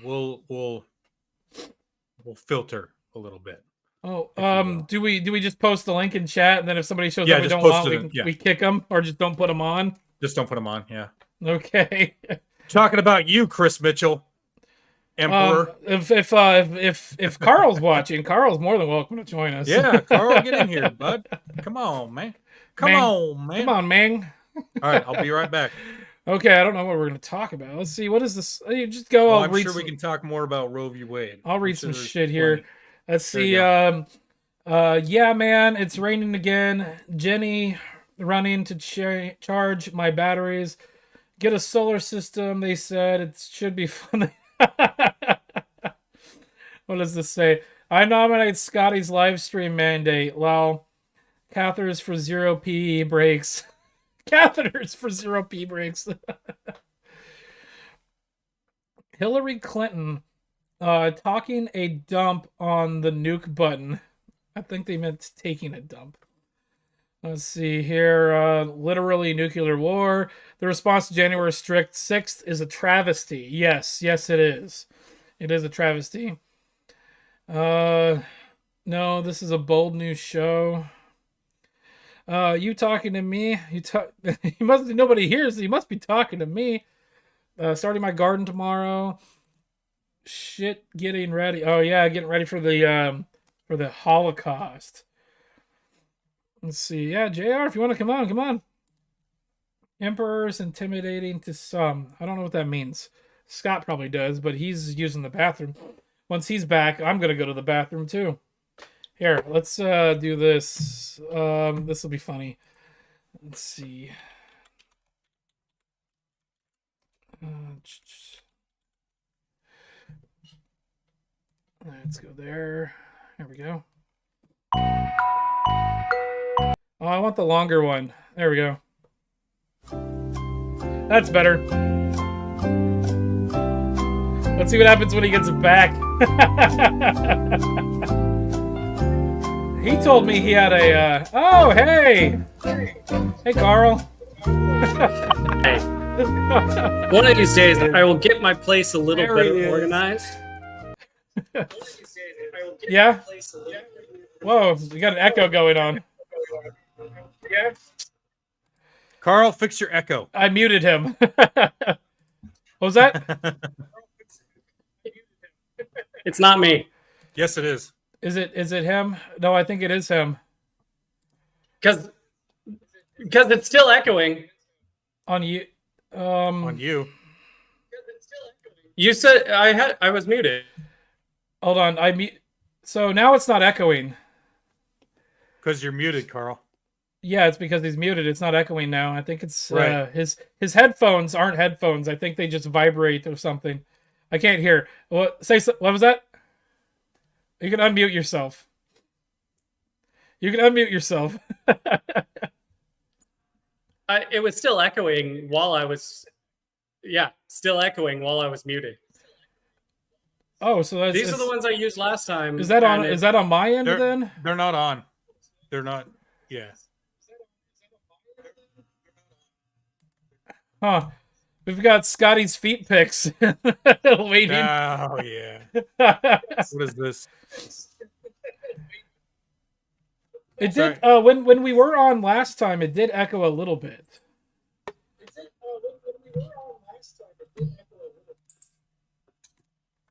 we'll filter a little bit. Oh, do we just post the link in chat, and then if somebody shows up we don't want, we kick them, or just don't put them on? Just don't put them on. Yeah. Okay. Talking about you, Chris Mitchell, Emperor. If Carl's watching, Carl's more than welcome to join us. Yeah, Carl, get in here, bud. Come on, man. Come on, man. Come on, man. All right, I'll be right back. Okay, I don't know what we're going to talk about. Let's see. What is this? You just go. Well, I'll I'm read sure we some- can talk more about Roe v. Wade. I'll read I'm sure some there's shit here. plenty. Let's There you see. go. Yeah, man, it's raining again. Jenny running to charge my batteries. Get a solar system. They said it should be fun. What does this say? I nominate Scotty's live stream mandate. Lol. Catheters for 0 PE breaks. Catheters for 0 P breaks. Hillary Clinton talking a dump on the nuke button. I think they meant taking a dump. Let's see here. Literally nuclear war. The response to January 6th is a travesty. Yes, it is. It is a travesty. No, this is a bold new show. You talking to me? You must. Nobody hears. You must be talking to me. Starting my garden tomorrow. Shit, getting ready. Oh yeah, getting ready for the Holocaust. Let's see. Yeah, JR, if you want to come on. Emperor's intimidating to some. I don't know what that means. Scott probably does, but he's using the bathroom. Once he's back, I'm gonna go to the bathroom too. Here, let's do this. This will be funny. Let's see. Let's go there. There we go. Oh, I want the longer one. There we go. That's better. Let's see what happens when he gets it back. He told me he had a... Oh, hey! Hey, Carl. Hey. One of these days, I will get my place a little bit organized. Yeah? Whoa, we got an echo going on. Yeah. Carl, fix your echo. I muted him. What was that? It's not me. Yes, it is. Is it him? No, I think it is him. Because it's still echoing. On you. On you. You said I was muted. Hold on, so now it's not echoing. Because you're muted, Carl. Yeah, it's because he's muted. It's not echoing now. I think it's right. His headphones aren't headphones. I think they just vibrate or something. I can't hear. What was that? You can unmute yourself. You can unmute yourself. It was still echoing while I was. Yeah, still echoing while I was muted. Oh, so these are the ones I used last time. Is that on? Is that on my end then? They're not on. They're not. Yeah. Huh. We've got Scotty's feet pics waiting. Oh yeah. What is this? It did. When we were on last time, it did echo a little bit.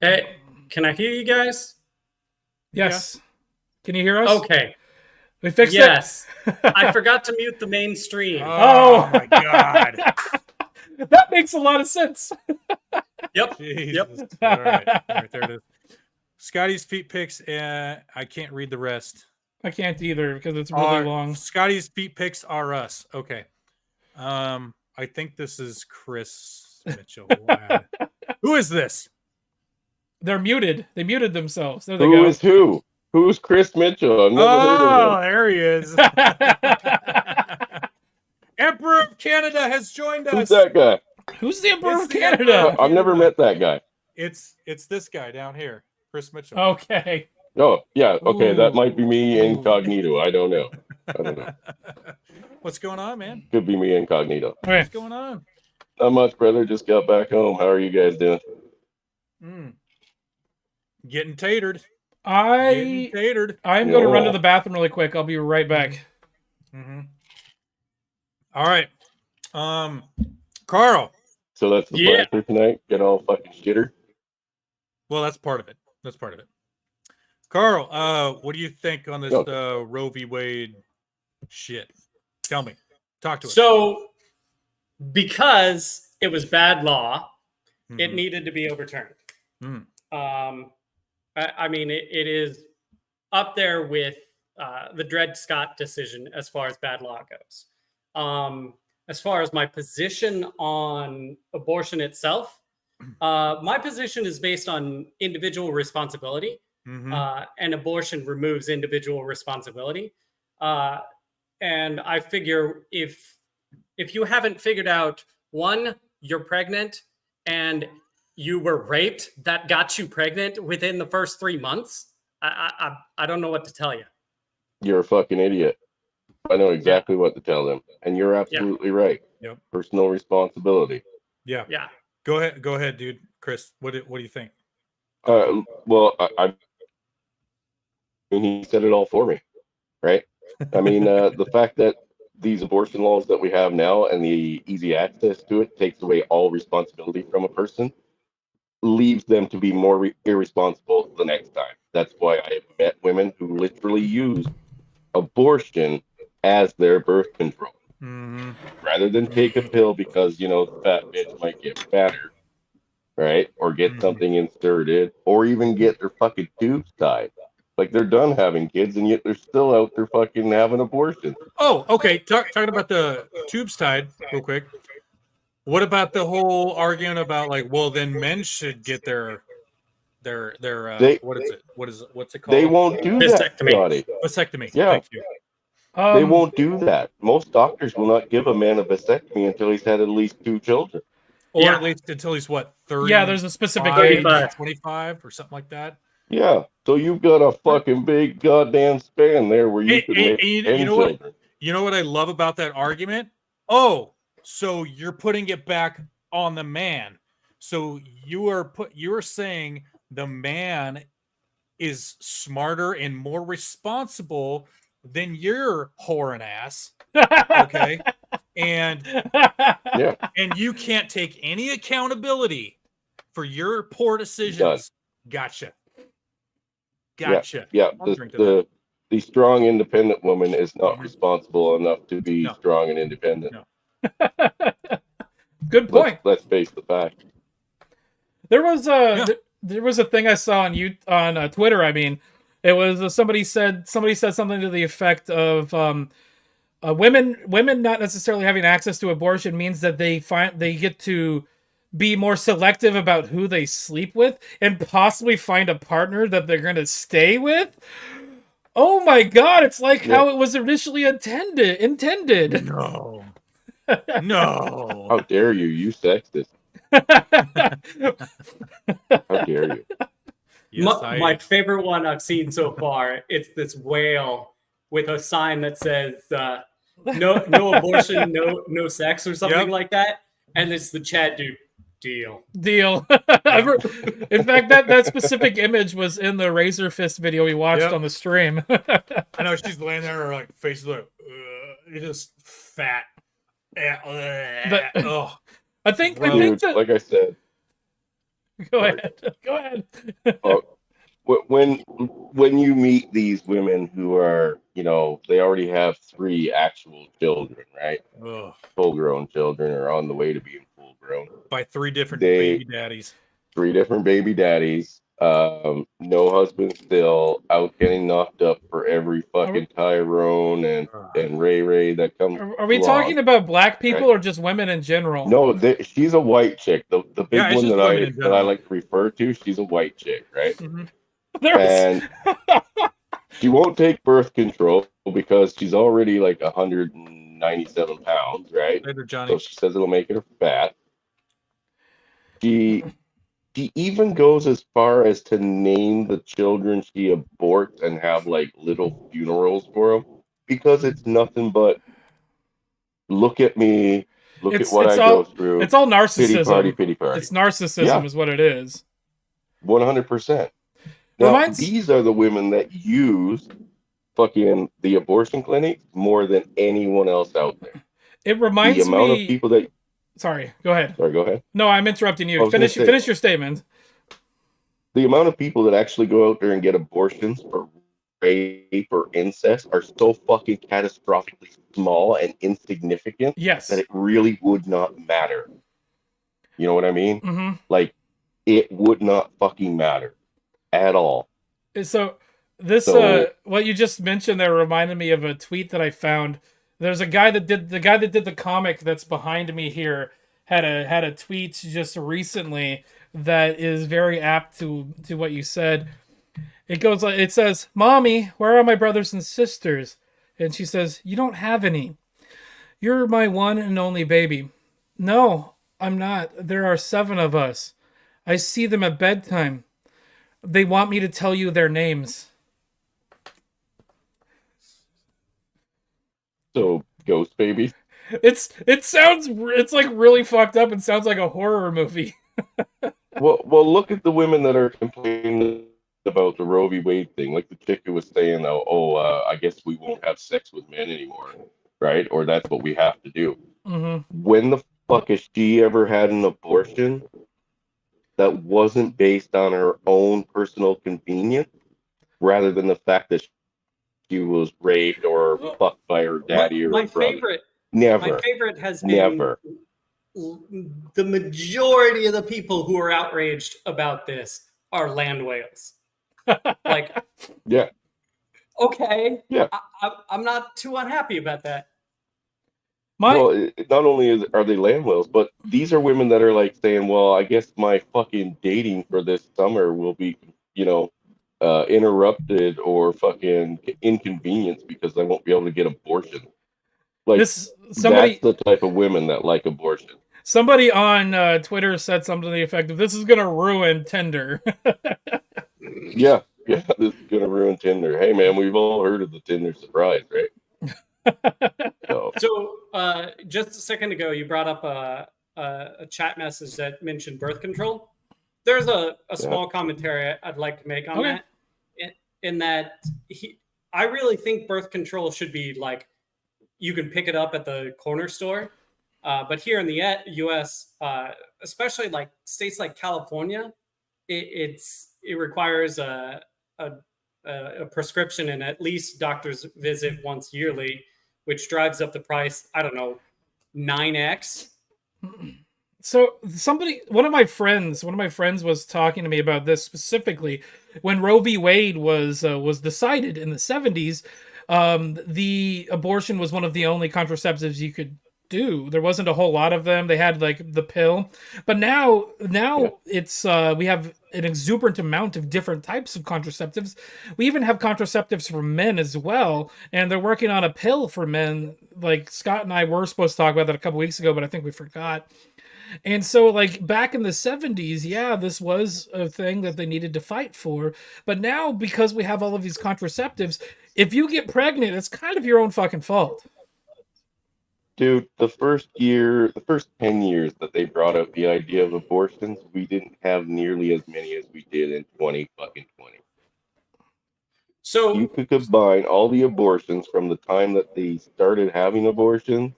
Hey, can I hear you guys? Yes. Yeah. Can you hear us? Okay. We fixed it? Yes. I forgot to mute the main stream. Oh my god. That makes a lot of sense. Yep. Jesus. Yep. All right, there it is. Scotty's feet pics. I can't read the rest. I can't either because it's really long. Scotty's feet pics are us. Okay. I think this is Chris Mitchell. Who is this? They're muted. They muted themselves. There they go. Who is who? Who's Chris Mitchell? I've never heard of him. There he is. Emperor of Canada has joined us. Who's that guy? Who's the Emperor of Canada? I've never met that guy. It's this guy down here, Chris Mitchell. Okay. Oh, yeah. Okay, Ooh. that might be me incognito. I don't know. What's going on, man? Could be me incognito. What's going on? Not much, brother. Just got back home. How are you guys doing? Getting tatered. I'm going to run to the bathroom really quick. I'll be right back. Mm-hmm. All right. Carl. So that's the plan for tonight? Get all fucking shitter? Well, that's part of it. Carl, what do you think on this Roe v. Wade shit? Tell me. Talk to us. So because it was bad law, it needed to be overturned. I mean, it is up there with the Dred Scott decision as far as bad law goes. As far as my position on abortion itself, my position is based on individual responsibility, and abortion removes individual responsibility. And I figure if you haven't figured out, one, you're pregnant and you were raped, that got you pregnant within the first 3 months, I don't know what to tell you. You're a fucking idiot. I know exactly what to tell them, and you're absolutely right. Yep. Personal responsibility. Yeah. Yeah. Go ahead, dude. Chris, what do you think? Well, I mean, he said it all for me, right? I mean, the fact that these abortion laws that we have now and the easy access to it takes away all responsibility from a person, leaves them to be more irresponsible the next time. That's why I have met women who literally use abortion as their birth control. Rather than take a pill because, you know, the fat bitch might get fatter, right? Or get something inserted, or even get their fucking tubes tied. Like, they're done having kids, and yet they're still out there fucking having abortions. Oh, okay. Talking about the tubes tied real quick. What about the whole argument about, like, well, then men should get their what's it called? They won't do that, Scotty. Vasectomy. Yeah. Thank you. They won't do that. Most doctors will not give a man a vasectomy until he's had at least 2 children. Or at least until he's what, 30? Yeah, there's a specific age. 25 or something like that. Yeah. So you've got a fucking big goddamn span there where you can make 10 you know children. what? You know what I love about that argument? Oh, so you're putting it back on the man. So you are saying the man is smarter and more responsible than your whoring ass. Okay. And and you can't take any accountability for your poor decisions. Gotcha. Yeah. The strong, independent woman is not responsible enough to be strong and independent. Good point. Let's face the fact. There was a thing I saw on Twitter. I mean, it was somebody said something to the effect of women not necessarily having access to abortion means that they get to be more selective about who they sleep with and possibly find a partner that they're going to stay with. Oh my God! It's like how it was initially intended. No. No. How dare you? You sexist. How dare you? Yes, My favorite one I've seen so far, it's this whale with a sign that says no abortion, no sex, or something like that. And it's the chat dude. Deal. In fact, that specific image was in the Razor Fist video we watched on the stream. I know she's laying there, her like face is like, just fat. Oh, I think that, like I said. Go ahead. When you meet these women who are, you know, they already have 3 actual children, right? Full-grown children, or on the way to being full-grown. By 3 different baby daddies. 3 different baby daddies. No husband still, out getting knocked up for every fucking Tyrone and Ray that comes. Are we talking about black people or just women in general? No, she's a white chick. The big one that I like to refer to, she's a white chick, right? And she won't take birth control because she's already like 197 pounds, right? Later, Johnny. So she says it'll make her fat. She even goes as far as to name the children she aborts and have like little funerals for them, because it's nothing but look at me, look at what I go through. It's all narcissism. Pity party. It's narcissism is what it is. 100%. Now, these are the women that use fucking the abortion clinic more than anyone else out there. It reminds me. The amount of people that. Sorry, go ahead. Go ahead. No, I'm interrupting you. Finish your statement. The amount of people that actually go out there and get abortions for rape or incest are so fucking catastrophically small and insignificant Yes. that it really would not matter. You know what I mean? Mm-hmm. Like, it would not fucking matter at all. So this what you just mentioned there reminded me of a tweet that I found. There's a guy that did the comic that's behind me here had a tweet just recently that is very apt to what you said. It says, "Mommy, where are my brothers and sisters?" And she says, "You don't have any. You're my one and only baby." "No, I'm not. There are 7 of us. I see them at bedtime. They want me to tell you their names." So, ghost babies? It's like really fucked up and sounds like a horror movie. Well, look at the women that are complaining about the Roe V Wade thing. Like the chick who was saying, I guess we won't have sex with men anymore, right? Or that's what we have to do. Mm-hmm. When the fuck has she ever had an abortion that wasn't based on her own personal convenience, rather than the fact that she was raped or fucked by her daddy or her brother? Never. My favorite has been never. The majority of the people who are outraged about this are land whales. Like, yeah. Okay. Yeah. I'm not too unhappy about that. Well, not only are they land whales, but these are women that are like saying, well, I guess my fucking dating for this summer will be, interrupted or fucking inconvenienced because I won't be able to get abortion. Like, that's the type of women that like abortion. Somebody on Twitter said something to the effect of, "This is going to ruin Tinder." Yeah, this is going to ruin Tinder. Hey, man, we've all heard of the Tinder surprise, right? So, just a second ago, you brought up a chat message that mentioned birth control. There's a small commentary I'd like to make on that. In that, I really think birth control should be like, you can pick it up at the corner store. But here in the U.S., especially like states like California, it requires a prescription and at least doctor's visit once yearly, which drives up the price, I don't know, 9x. So one of my friends was talking to me about this specifically when Roe v. Wade was decided in the 70s. The abortion was one of the only contraceptives you could do. There wasn't a whole lot of them. They had like the pill, but now it's we have an exuberant amount of different types of contraceptives. We even have contraceptives for men as well, and they're working on a pill for men. Like Scott and I were supposed to talk about that a couple weeks ago, but I think we forgot. And so, like, back in the 70s, yeah, this was a thing that they needed to fight for. But now, because we have all of these contraceptives, if you get pregnant, it's kind of your own fucking fault. Dude, the first 10 years that they brought up the idea of abortions, we didn't have nearly as many as we did in 2020. So you could combine all the abortions from the time that they started having abortions,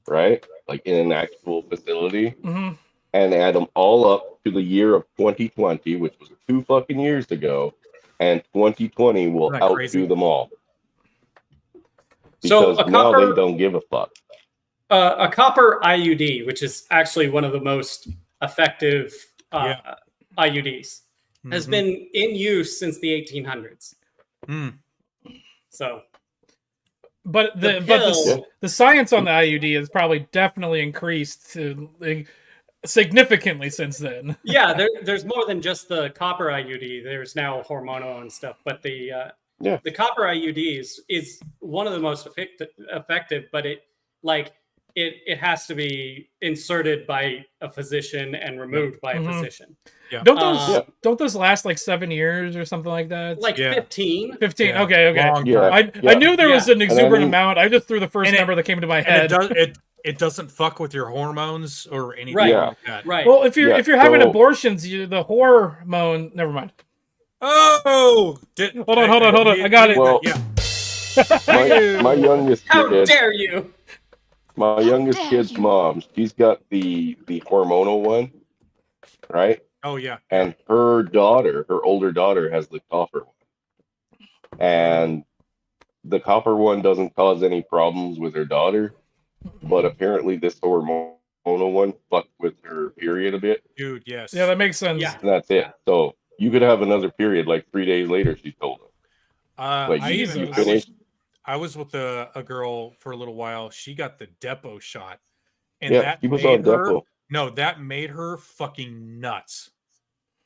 right? Like in an actual facility, mm-hmm. and add them all up to the year of 2020, which was 2 fucking years ago, and 2020 will outdo them all. Because so now they don't give a fuck. A copper IUD, which is actually one of the most effective IUDs, has been in use since the 1800s. So, but the science on the IUD has probably definitely increased significantly since then. Yeah, there's more than just the copper IUD. There's now hormonal and stuff, but the copper IUD is one of the most effective, but it has to be inserted by a physician and removed by a physician. Yeah. Don't those last like 7 years or something like that? Like 15. 15. Yeah. Okay. I knew there was an exuberant amount. I just threw the first number that came to my head. It doesn't fuck with your hormones or anything like that. Right. Well, if you're having abortions, the hormone. Never mind. Oh, hold on. I got it. Well, my youngest How kid. dare you? My youngest kid's mom, she's got the hormonal one, right? Oh, yeah. And her older daughter, has the copper one. and the copper one doesn't cause any problems with her daughter, but apparently this hormonal one fucked with her period a bit. Dude, yes. Yeah, that makes sense. Yeah. And that's it. So you could have another period like 3 days later, she told him. Like, I was with a girl for a little while. She got the Depo shot. And Yeah, that he was made on her, Depo. no, that made her fucking nuts.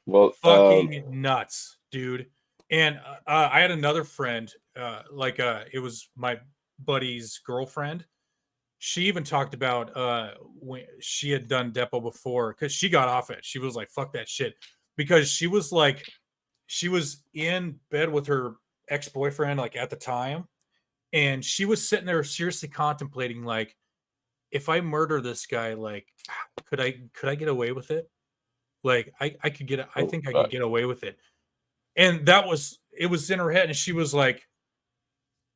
Well, Fucking nuts, dude. And I had another friend, it was my buddy's girlfriend. She even talked about when she had done Depo before, because she got off it. She was like, fuck that shit. Because she was in bed with her ex-boyfriend like at the time, and she was sitting there seriously contemplating, like, if I murder this guy, like, could I get away with it? Like, I could get, I think I could get away with it. And it was in her head, and she was like,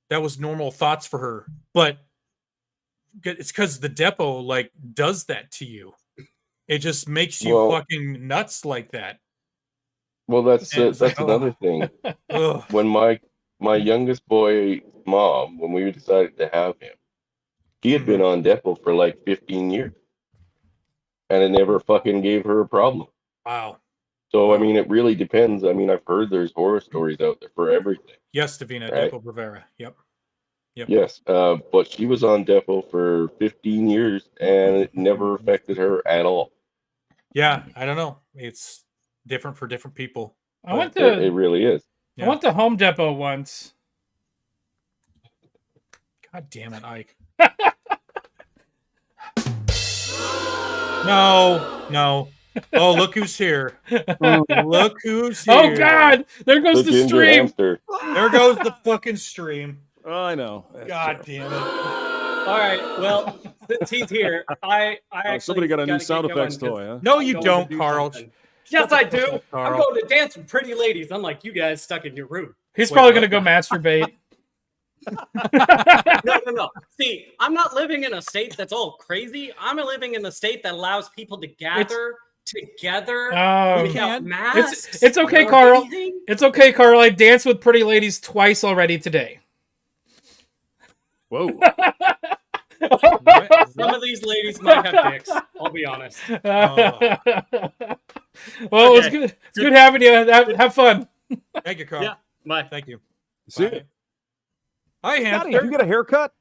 that was normal thoughts for her. But it's because the Depo like does that to you. It just makes you fucking nuts like that. Well, that's another thing. When my youngest boy mom, when we decided to have him, he had been on Depo for like 15 years, and it never fucking gave her a problem. Wow. So I mean, it really depends. I mean, I've heard there's horror stories out there for everything. Yes, Davina, right? Depo Provera. Yep. Yes, but she was on Depo for 15 years, and it never affected her at all. Yeah, I don't know. It's different for different people. It really is. I went to Home Depot once. God damn it, Ike. No. Oh, look who's here. Look who's here. Oh, God. There goes the stream. Hamster. There goes the fucking stream. I know. God damn it. All right. Well, since he's here, I actually somebody got a new gotta sound get going effects toy, huh? No, you I'm don't, going to Carl. something. Yes, I do. I'm Carl. going to dance with pretty ladies, unlike you guys stuck in your room. He's probably going to go masturbate. No. See, I'm not living in a state that's all crazy. I'm living in a state that allows people to gather together without masks. It's okay, Carl. It's okay, Carl. I danced with pretty ladies twice already today. Whoa. Some of these ladies might have dicks. I'll be honest. Well, it's good. It's good having you. Have fun. Thank you, Carl. Yeah. Bye. Thank you. See it. Hi, Scotty, hamster. you got a haircut?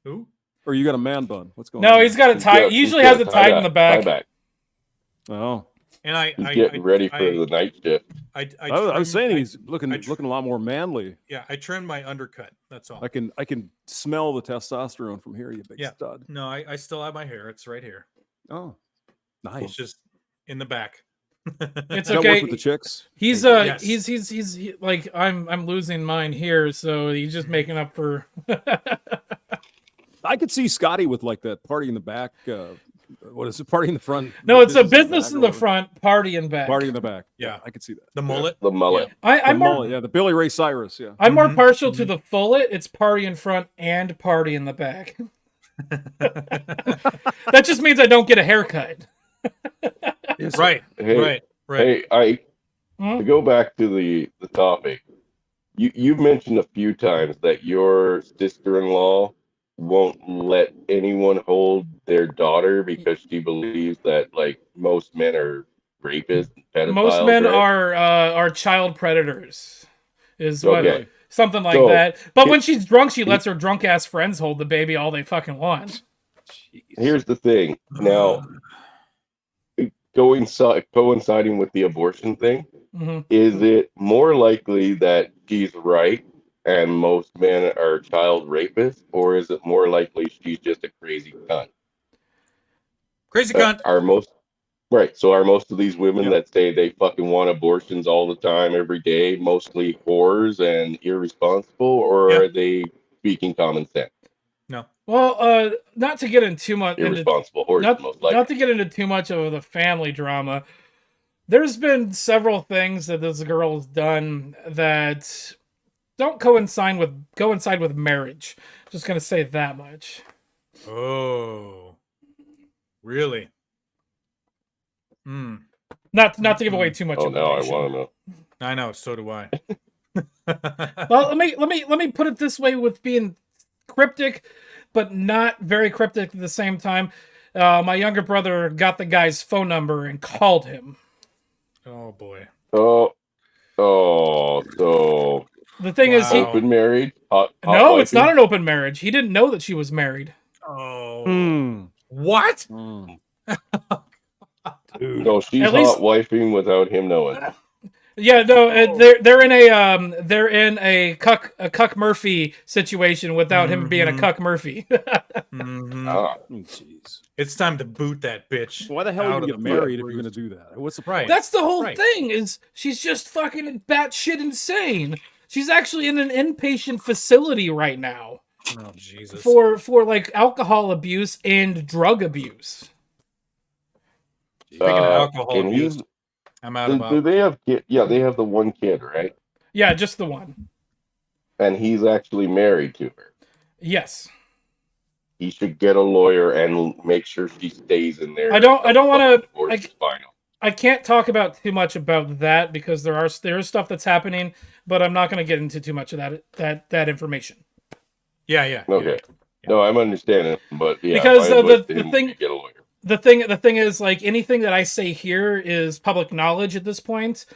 Who? Or you got a man bun? What's going on? No, he's got it tied. He usually has it tied in the back. Oh. And he's getting ready for the night shift. I was saying he's looking a lot more manly. Yeah, I trimmed my undercut. That's all. I can smell the testosterone from here, you big stud. No, I still have my hair. It's right here. Oh, nice. It's just in the back. It's Does that okay. work with the chicks? He's Yes. he's like I'm losing mine here, so he's just making up for. I could see Scotty with like that party in the back. What is it? Party in the front? No, it's a business in the front, party in back. Party in the back. Yeah, I could see that. The mullet. The mullet. I'm more. Mullet, yeah, the Billy Ray Cyrus. Yeah. I'm more partial to the fullet. It's party in front and party in the back. That just means I don't get a haircut. Right. Hey, Right. Hey, to go back to the topic, you've mentioned a few times that your sister-in-law won't let anyone hold their daughter because she believes that like most men are rapists and pedophiles. Most men right? are child predators, is what something like So, that. But when she's drunk, she lets her drunk ass friends hold the baby all they fucking want. Here's the thing. Now, coinciding with the abortion thing, is it more likely that she's right and most men are child rapists, or is it more likely she's just a crazy cunt? Crazy cunt. Are most of these women that say they fucking want abortions all the time, every day, mostly whores and irresponsible, or are they speaking common sense? No. Well, not to get into too much Irresponsible whores, most likely. not to get into too much of the family drama. There's been several things that this girl has done that don't coincide with marriage. Just gonna say that much. Oh, really? Not to give away too much. Oh, now I information. want to know. I know. So do I. Well, let me put it this way with being cryptic, but not very cryptic at the same time. My younger brother got the guy's phone number and called him. Oh boy. So The thing is, he open married. Hot no, it's wifey? not an open marriage. He didn't know that she was married. Oh. What? No, she's At least- hot wifing without him knowing. Yeah, no, they're in a Cuck Murphy situation without him being a Cuck Murphy. Jeez. It's time to boot that bitch. Why the hell out would you of get the married if fucking you're going to do that? What's the Right. point? That's the whole Right. thing. Is she's just fucking batshit insane. She's actually in an inpatient facility right now Oh Jesus. for like alcohol abuse and drug abuse. Speaking of alcohol and abuse, he's- I'm out do about. they have kid? Yeah, they have the one kid, right? Yeah, just the one. And he's actually married to her. Yes. He should get a lawyer and make sure she stays in there. I don't want to. Divorce is final. I can't talk about too much about that because there's stuff that's happening, but I'm not going to get into too much of that information. Yeah. Okay. No, I'm understanding, but yeah, Because I advise the him thing to get a lawyer. the thing is, like, anything that I say here is public knowledge at this point,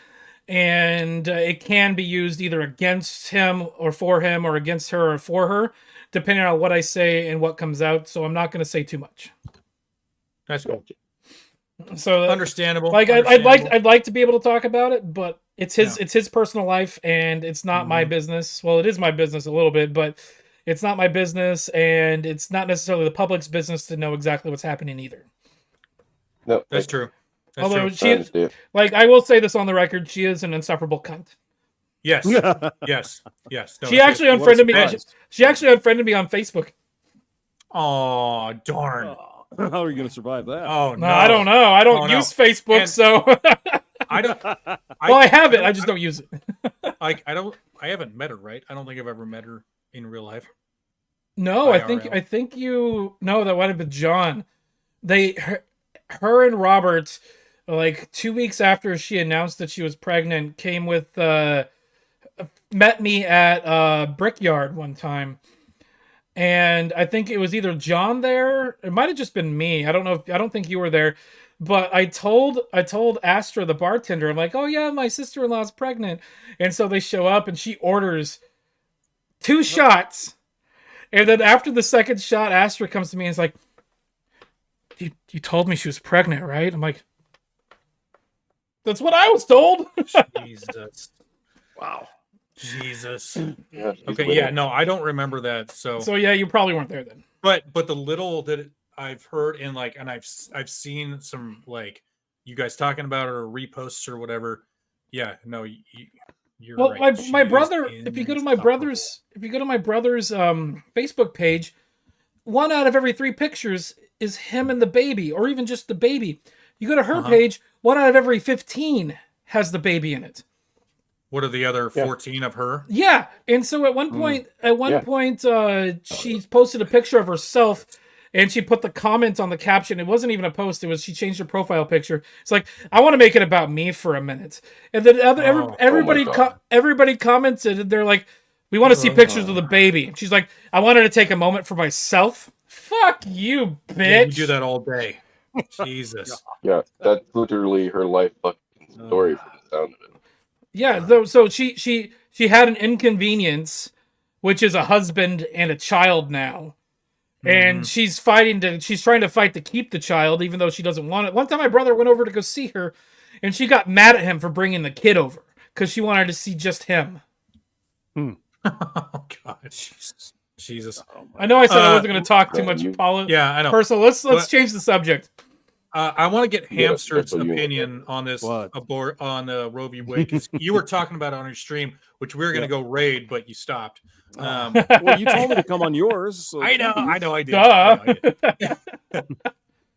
and it can be used either against him or for him, or against her or for her, depending on what I say and what comes out. So I'm not going to say too much. That's cool. So Understandable. Like Understandable. I'd like to be able to talk about it, but it's his personal life, and it's not my business. Well, it is my business a little bit, but it's not my business, and it's not necessarily the public's business to know exactly what's happening either. No, That's true. That's Although true. she is, like, I will say this on the record, she is an insufferable cunt. Yes. Yes. No, She actually what a unfriended me. surprise. She actually unfriended me on Facebook. Oh darn! How are you going to survive that? Oh No, I don't know. I don't Oh, no. use Facebook, And so I don't. well, I have it. I just don't use it. Like I haven't met her. Right? I don't think I've ever met her in real life. No, I IRL. think you. No, that might have been John. Her and Robert, like 2 weeks after she announced that she was pregnant, came with met me at Brickyard one time, and I think it was either John there. It might have just been me. I don't know. I don't think you were there. But I told Astra, the bartender, I'm like, oh yeah, my sister-in-law's pregnant, and so they show up and she orders 2 shots. And then after the second shot, Astra comes to me and is like, you told me she was pregnant, right? I'm like, that's what I was told. Jesus. Wow. Jesus. Yeah, she's Okay. with Yeah. him. No, I don't remember that. So. So yeah, you probably weren't there then. But the little that I've heard and I've seen some, like, you guys talking about it or reposts or whatever. Yeah. No. You're Well, right. my She brother, is if you go to my brother's Facebook page, 1 out of every 3 pictures is him and the baby, or even just the baby. You go to her page, 1 out of every 15 has the baby in it. What are the other 14 of her? Yeah, and so at one point, she posted a picture of herself, and she put the comment on the caption. It wasn't even a post; it was she changed her profile picture. It's like, I want to make it about me for a minute, and then everybody commented, and they're like, we want to see pictures of the baby. And she's like, I wanted to take a moment for myself. Fuck you, bitch. Yeah, you do that all day. Jesus. Yeah, that's literally her life fucking story from the sound of it. Yeah, so she had an inconvenience, which is a husband and a child now. And she's trying to fight to keep the child, even though she doesn't want it. One time my brother went over to go see her, and she got mad at him for bringing the kid over because she wanted to see just him. Oh God, Jesus. I know I said I wasn't going to talk too much, Paula. Yeah, I know. Personal. Let's change the subject. I want to get Hamster's that's what you opinion on this on Roe v Wade, because you were talking about it on your stream, which we were going to go raid, but you stopped. Well, you told me to come on yours. So I know, I did. Duh. I did.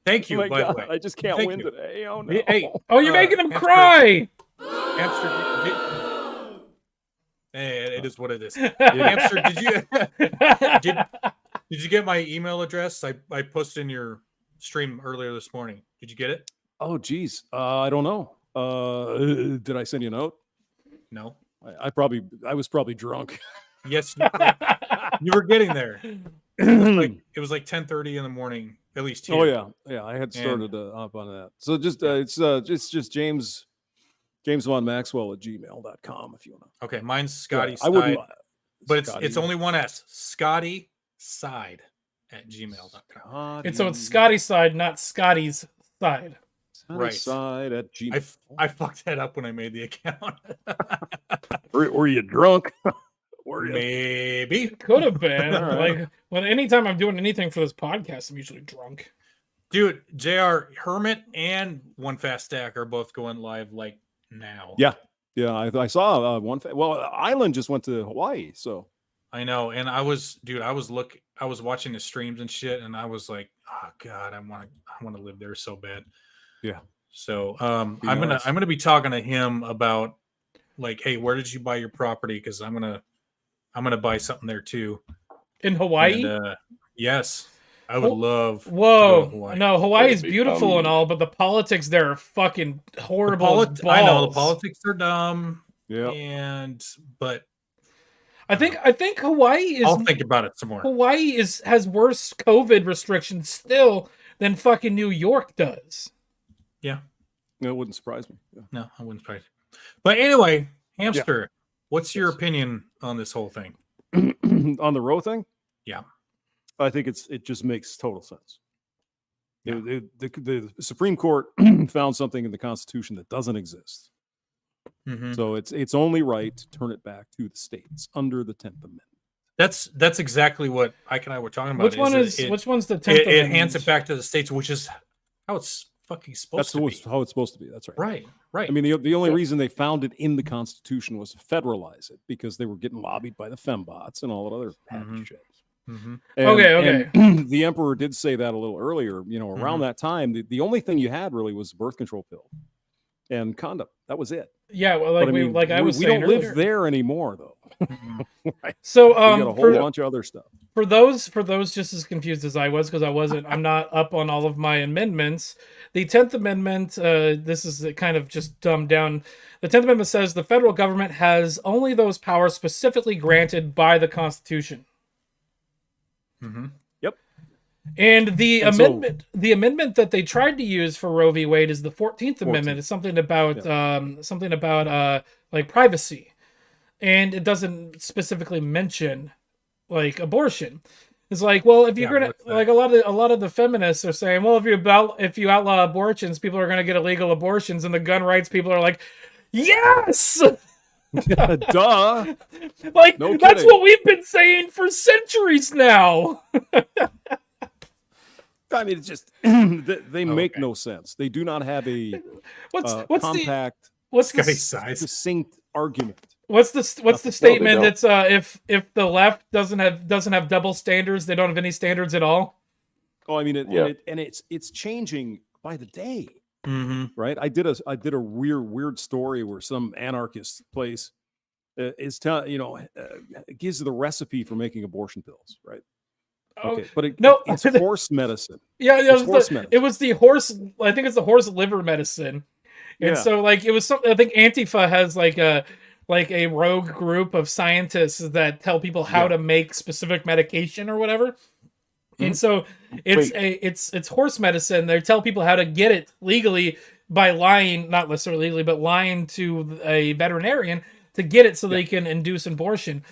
Thank you, Oh my by the God, way. I just can't Thank win you. today. Oh no. Hey, Oh, you're making him Hamster- cry. Hamster, hey, it is what it is. Hamster, did you get my email address? I posted in your stream earlier this morning. Did you get it? Oh geez. I don't know. Did I send you a note? No. I was probably drunk. Yes, you were getting there. It was like 10:30 in the morning, at least here. Oh yeah, I had started up on that. So just it's just James Von Maxwell at gmail.com if you want to. Okay, mine's Scotty I Side, wouldn't. but Scotty. it's only one S. Scotty Side at gmail.com. And so it's Scotty's side, not Scotty's side. Right. Side at gmail. I fucked that up when I made the account. Were you drunk? Maybe. Could have been. Right. Like, well, anytime I'm doing anything for this podcast, I'm usually drunk. Dude, JR Hermit and One Fast Stack are both going live like now. Yeah. I saw one. Well, Island just went to Hawaii, so I know. And I was watching the streams and shit, and I was like, oh God, I want to live there so bad. Yeah. So I'm gonna be talking to him about like, hey, where did you buy your property? Because I'm gonna buy something there too. In Hawaii? And, yes. I would love to Whoa. go to Hawaii. No, Hawaii is beautiful and all, but the politics there are fucking horrible. as I know the balls. politics are dumb. Yeah. But I think Hawaii is I'll think about it some more. Hawaii has worse COVID restrictions still than fucking New York does. Yeah. It wouldn't surprise me. Yeah. No, I wouldn't surprise me. But anyway, Hamster, what's your opinion on this whole thing? On the Roe thing? Yeah. I think it just makes total sense. Yeah. The Supreme Court found something in the Constitution that doesn't exist. Mm-hmm. So it's only right to turn it back to the states under the 10th Amendment. That's exactly what Ike and I were talking about. Which one's the 10th It Amendment? hands it back to the states, which is how it's fucking supposed to be. That's how it's supposed to be. That's right. Right. I mean, the only reason they found it in the Constitution was to federalize it because they were getting lobbied by the fembots and all that other happy shit. Mm-hmm. Okay. And the emperor did say that a little earlier. You know, around Mm-hmm. that time, the only thing you had really was the birth control pill and condom. That was it. Yeah, well, But, I mean, we don't live there anymore, though. Right? So, We got a whole bunch of other stuff. For those just as confused as I was, because I'm not up on all of my amendments. The 10th Amendment, this is kind of just dumbed down. The 10th Amendment says the federal government has only those powers specifically granted by the Constitution. Mm-hmm. Yep. And the amendment that they tried to use for Roe v. Wade is the 14th Amendment. It's something about like privacy, and it doesn't specifically mention like abortion. It's like, well, if you're gonna like a lot of the feminists are saying, well, if you outlaw abortions, people are gonna get illegal abortions, and the gun rights people are like, yes. Duh. Like, no that's kidding. what we've been saying for centuries now. I mean, it's just they make no sense. They do not have a compact, succinct argument. What's the statement that's if the left doesn't have double standards, they don't have any standards at all? Oh, I mean, it's changing by the day. Mm-hmm. Right. I did a weird story where some anarchist place is gives the recipe for making abortion pills. Right. Okay, but it's horse medicine. Yeah, medicine. It was the horse. I think it's the horse liver medicine. And so like it was something. I think Antifa has like a rogue group of scientists that tell people how to make specific medication or whatever. And so it's horse medicine. They tell people how to get it legally by lying, not necessarily legally, but lying to a veterinarian to get it so they can induce abortion.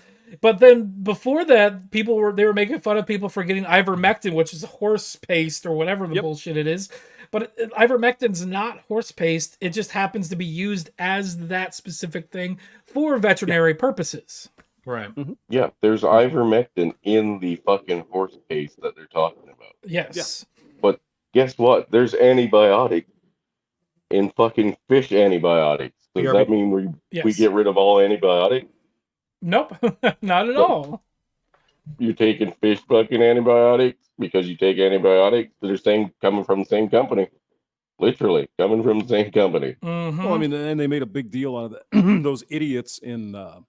But then before that, they were making fun of people for getting ivermectin, which is horse paste or whatever the bullshit it is. But ivermectin's not horse paste. It just happens to be used as that specific thing for veterinary purposes. Right. Mm-hmm. Yeah, there's ivermectin in the fucking horse paste that they're talking about. Yes. But guess what? There's antibiotics in fucking fish antibiotics. Does that mean we get rid of all antibiotics? Nope, not at all. You're taking fish fucking antibiotics because you take antibiotics that are coming from the same company. Literally coming from the same company. Mm-hmm. Well, I mean, and they made a big deal out of that. Those idiots in, I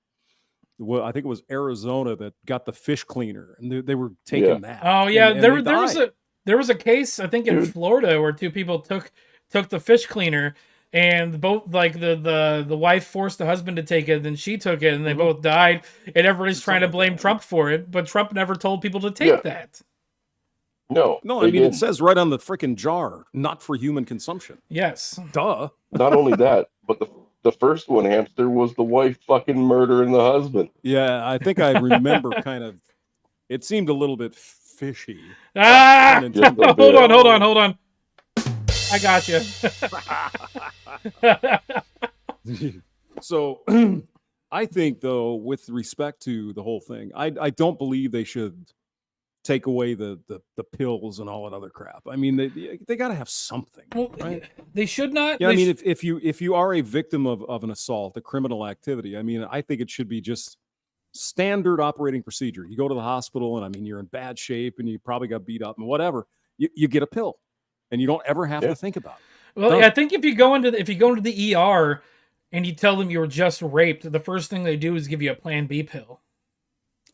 think it was Arizona that got the fish cleaner, and they were taking that. Oh yeah, and there was a case I think in Florida where two people took the fish cleaner, and both like the wife forced the husband to take it, then she took it, and they both died, and everybody's trying to blame Trump for it, but Trump never told people to take that. No, I mean, it says right on the freaking jar, not for human consumption. Yes. Duh. Not only that, but the first one, Hamster, was the wife fucking murdering the husband. Yeah, I think I remember kind of. It seemed a little bit fishy. Ah! Hold on. I got you. So, I think though, with respect to the whole thing, I don't believe they should take away the pills and all that other crap. I mean, they got to have something. Well, right? They should not. Yeah, I mean, if you are a victim of an assault, a criminal activity, I mean, I think it should be just standard operating procedure. You go to the hospital, and I mean, you're in bad shape, and you probably got beat up, and whatever. You get a pill, and you don't ever have to think about it. Well, I think if you go into the ER and you tell them you were just raped, the first thing they do is give you a Plan B pill.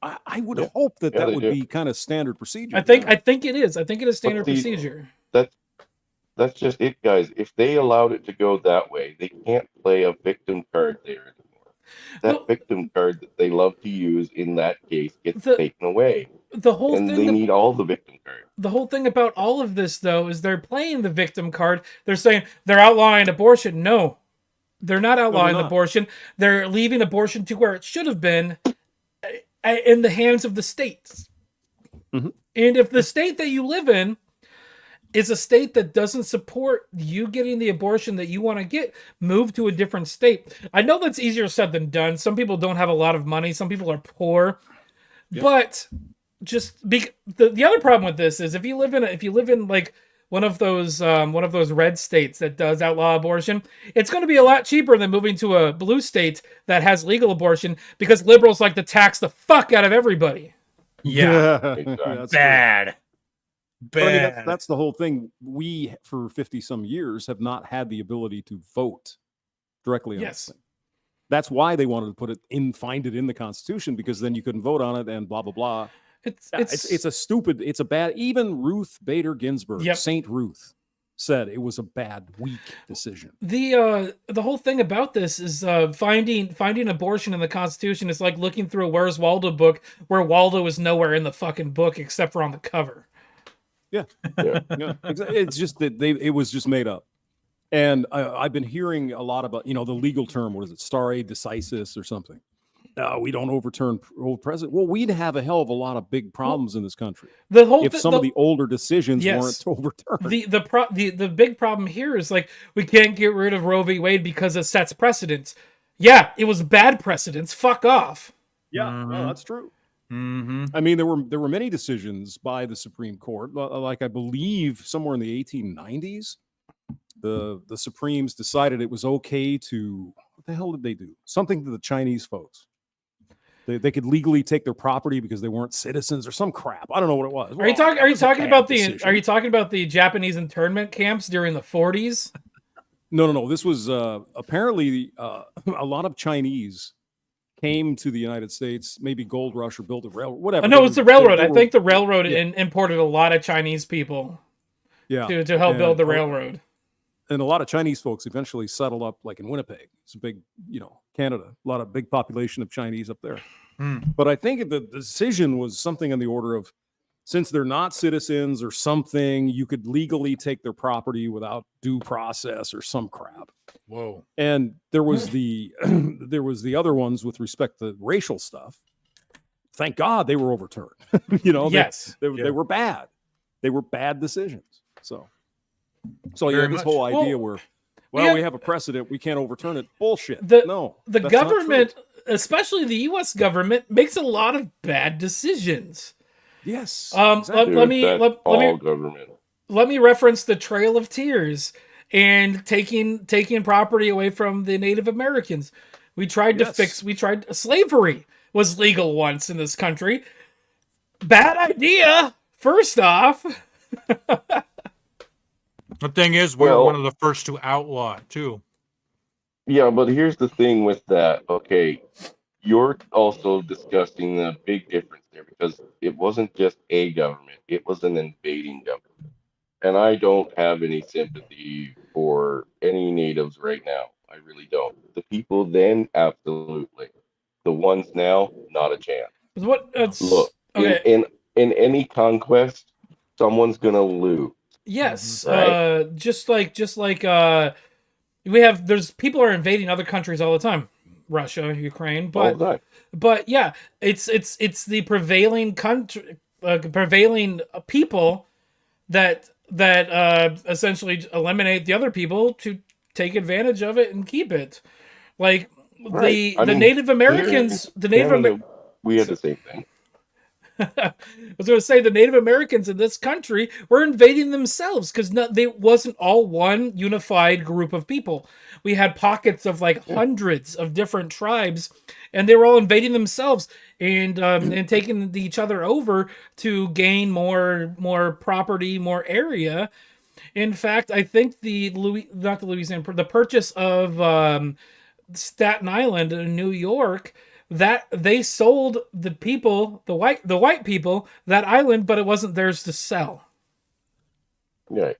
I would hope that would be kind of standard procedure. I think it is. I think it is standard procedure. That's just it, guys. If they allowed it to go that way, they can't play a victim card there anymore. That victim card that they love to use in that case gets taken away. The whole and thing they need all the victim cards. The whole thing about all of this, though, is they're playing the victim card. They're saying they're outlawing abortion. No, they're not outlawing abortion. They're leaving abortion to where it should have been, in the hands of the states. Mm-hmm. And if the state that you live in is a state that doesn't support you getting the abortion that you want to get, move to a different state. I know that's easier said than done. Some people don't have a lot of money. Some people are poor. Yep. But just the other problem with this is if you live in like one of those red states that does outlaw abortion, it's going to be a lot cheaper than moving to a blue state that has legal abortion, because liberals like to tax the fuck out of everybody. Yeah, That's bad. But I mean, that's the whole thing. We, for 50 some years, have not had the ability to vote directly on this thing. That's why they wanted to find it in the Constitution, because then you couldn't vote on it and blah blah blah. It's a bad. Even Ruth Bader Ginsburg, Saint Ruth, said it was a bad, weak decision. The whole thing about this is finding abortion in the Constitution is like looking through a Where's Waldo book where Waldo is nowhere in the fucking book except for on the cover. Yeah. Exactly. It's just that it was just made up. And I've been hearing a lot about, the legal term, what is it, stare decisis or something. We don't overturn old president. Well, we'd have a hell of a lot of big problems in this country if some of the older decisions weren't overturned. The big problem here is like we can't get rid of Roe v. Wade because it sets precedents. Yeah, it was bad precedents. Fuck off. Yeah, well, that's true. Mm-hmm. I mean, there were many decisions by the Supreme Court, like I believe somewhere in the 1890s, the Supremes decided it was okay to, what the hell did they do? Something to the Chinese folks. They could legally take their property because they weren't citizens or some crap. I don't know what it was. Are you talking about the Japanese internment camps during the 40s? No. This was apparently a lot of Chinese came to the United States, maybe gold rush or built a railroad, whatever. No, it's the railroad. I think the railroad imported a lot of Chinese people. Yeah, to help build the railroad. And a lot of Chinese folks eventually settled up, like in Winnipeg. It's a big, Canada. A lot of big population of Chinese up there. But I think the decision was something on the order of, since they're not citizens or something, you could legally take their property without due process or some crap. Whoa. And there was the other ones with respect to racial stuff. Thank God they were overturned. Yes. They were bad. They were bad decisions. So this whole idea where we have a precedent, we can't overturn it. Bullshit. The government, especially the U.S. government, makes a lot of bad decisions. Yes. Exactly. Let me reference the Trail of Tears and taking property away from the Native Americans. Slavery was legal once in this country. Bad idea. First off. The thing is, we're one of the first to outlaw it, too. Yeah, but here's the thing with that. Okay, you're also discussing the big difference there, because it wasn't just a government. It was an invading government. and I don't have any sympathy for any natives right now. I really don't. The people then, absolutely. The ones now, not a chance. What? Look, Okay. in any conquest, someone's gonna lose. Yes. Right? Just like there's people are invading other countries all the time. Russia, Ukraine, All the time. but yeah, it's the prevailing country, prevailing people that essentially eliminate the other people to take advantage of it and keep it. Like Right. I the mean, Native here Americans, in Canada, we had the same thing. I was going to say the Native Americans in this country were invading themselves because they wasn't all one unified group of people. We had pockets of like hundreds of different tribes, and they were all invading themselves and taking each other over to gain more property, more area. In fact, I think the purchase of Staten Island in New York, that they sold the people, the white people, that island, but it wasn't theirs to sell. Right.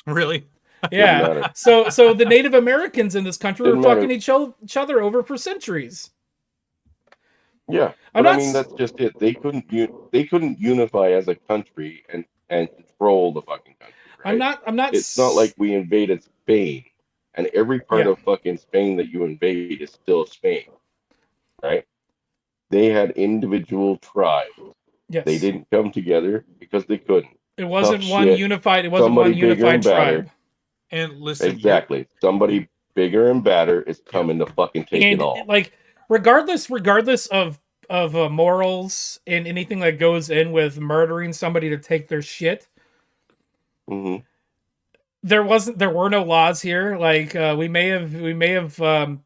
Really? Yeah. So the Native Americans in this country were Didn't fucking matter. each other over for centuries. Yeah, but I mean that's just it. They couldn't unify as a country and control the fucking country. Right? I'm not. It's not like we invaded Spain, and every part of fucking Spain that you invade is still Spain, right? They had individual tribes. Yes. They didn't come together because they couldn't. It wasn't Tough one shit. unified. It wasn't Somebody one bigger unified and badder. tribe. And listen, Exactly. Somebody bigger and badder is coming to fucking take it all. Like regardless of morals and anything that goes in with murdering somebody to take their shit. Mm-hmm. There were no laws here. Like we may have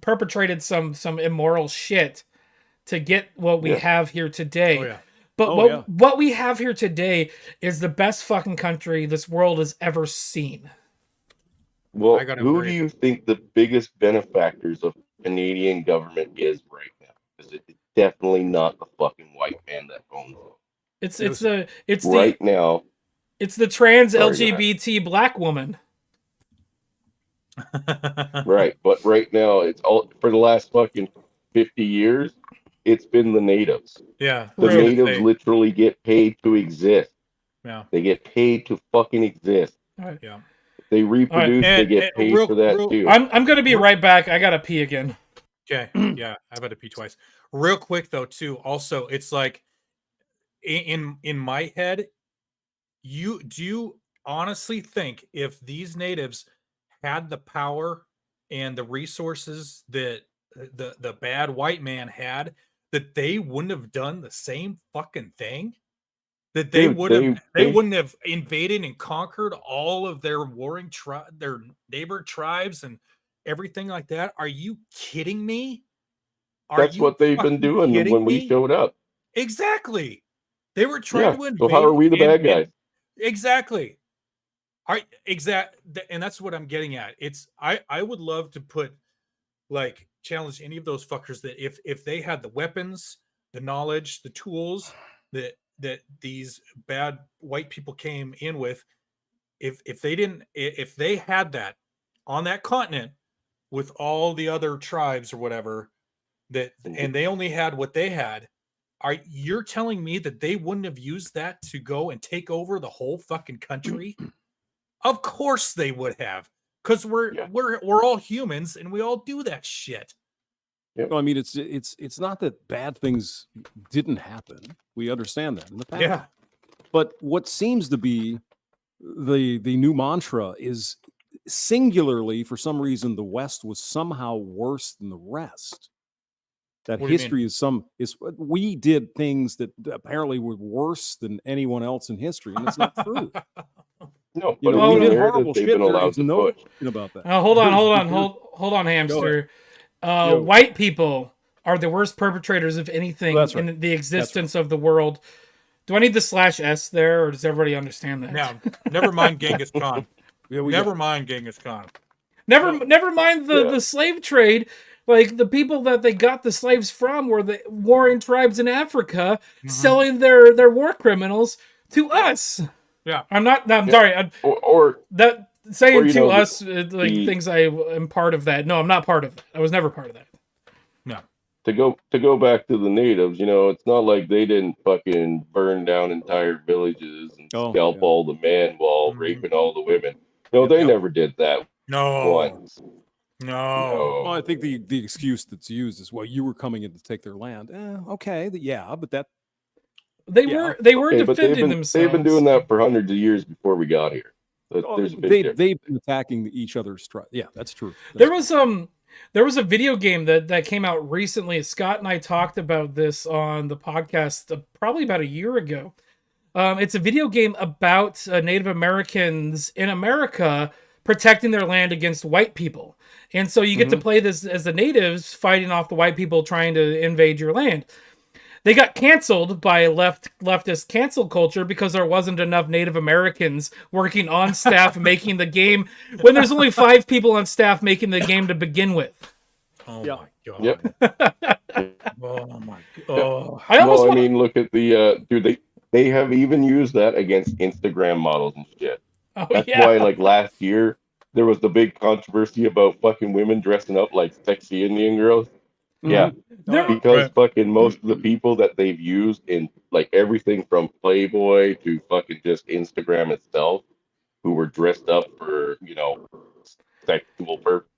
perpetrated some immoral shit to get what we have here today. Oh, yeah. But what we have here today is the best fucking country this world has ever seen. Well, who do you think the biggest benefactors of Canadian government is right now? Because it's definitely not the fucking white man that owns it. It's right now. It's the trans Sorry, LGBT black woman. Right, but right now it's all for the last fucking 50 years. It's been the natives. Yeah, the natives literally get paid to exist. Yeah, they get paid to fucking exist. Right. Yeah. If they reproduce, they get paid for that too. I'm gonna be right back. I gotta pee again. Okay. Yeah, I've had to pee twice. Real quick though, too. Also, it's like in my head, do you honestly think if these natives had the power and the resources that the bad white man had, that they wouldn't have done the same fucking thing? That they wouldn't have invaded and conquered all of their warring their neighbor tribes and everything like that? Are you kidding me? That's what they've been doing when we showed up. Exactly. They were trying to invade. So how are we the bad guys? Exactly. And that's what I'm getting at. I would love to put challenge any of those fuckers that if they had the weapons, the knowledge, the tools that these bad white people came in with, if they had that on that continent with all the other tribes or whatever, and they only had what they had, you're telling me that they wouldn't have used that to go and take over the whole fucking country? Of course they would have, because we're all humans and we all do that shit. Well, I mean, it's not that bad things didn't happen. We understand that in the past. Yeah. But what seems to be the new mantra is singularly, for some reason, the West was somehow worse than the rest. That history is we did things that apparently were worse than anyone else in history, and it's not true. No, but we did hear horrible that they've shit. been allowed to No push. about that. Hold on, hamster. White people are the worst perpetrators of anything in the existence of the world. Do I need the /S there, or does everybody understand that? No, never mind Genghis Khan. Never mind Genghis Khan. Never mind the slave trade. Like the people that they got the slaves from were the warring tribes in Africa selling their war criminals to us. Yeah. I'm not. No, I'm sorry. Or that saying you to know, us like things I am part of that. No, I'm not part of that. I was never part of that. No. to go back to the natives, it's not like they didn't fucking burn down entire villages and scalp all the men while raping all the women. No, they never did that. No. Once. No. Well, I think the excuse that's used is, well, you were coming in to take their land. Okay, but that they were Okay, but defending themselves. They've been doing that for hundreds of years before we got here. So there's a big difference. They've been attacking each other's tribe. Yeah, that's true. There was a video game that came out recently. Scott and I talked about this on the podcast probably about a year ago. It's a video game about Native Americans in America protecting their land against white people. And so you get to play this as the natives fighting off the white people trying to invade your land. They got canceled by leftist cancel culture because there wasn't enough Native Americans working on staff making the game when there's only 5 people on staff making the game to begin with. Oh my god. Yep. Oh my god. I mean, look at the dude. They have even used that against Instagram models and shit. Oh, That's why, like last year, there was the big controversy about fucking women dressing up like sexy Indian girls. Yeah, because fucking most of the people that they've used in like everything from Playboy to fucking just Instagram itself, who were dressed up for sexual purposes.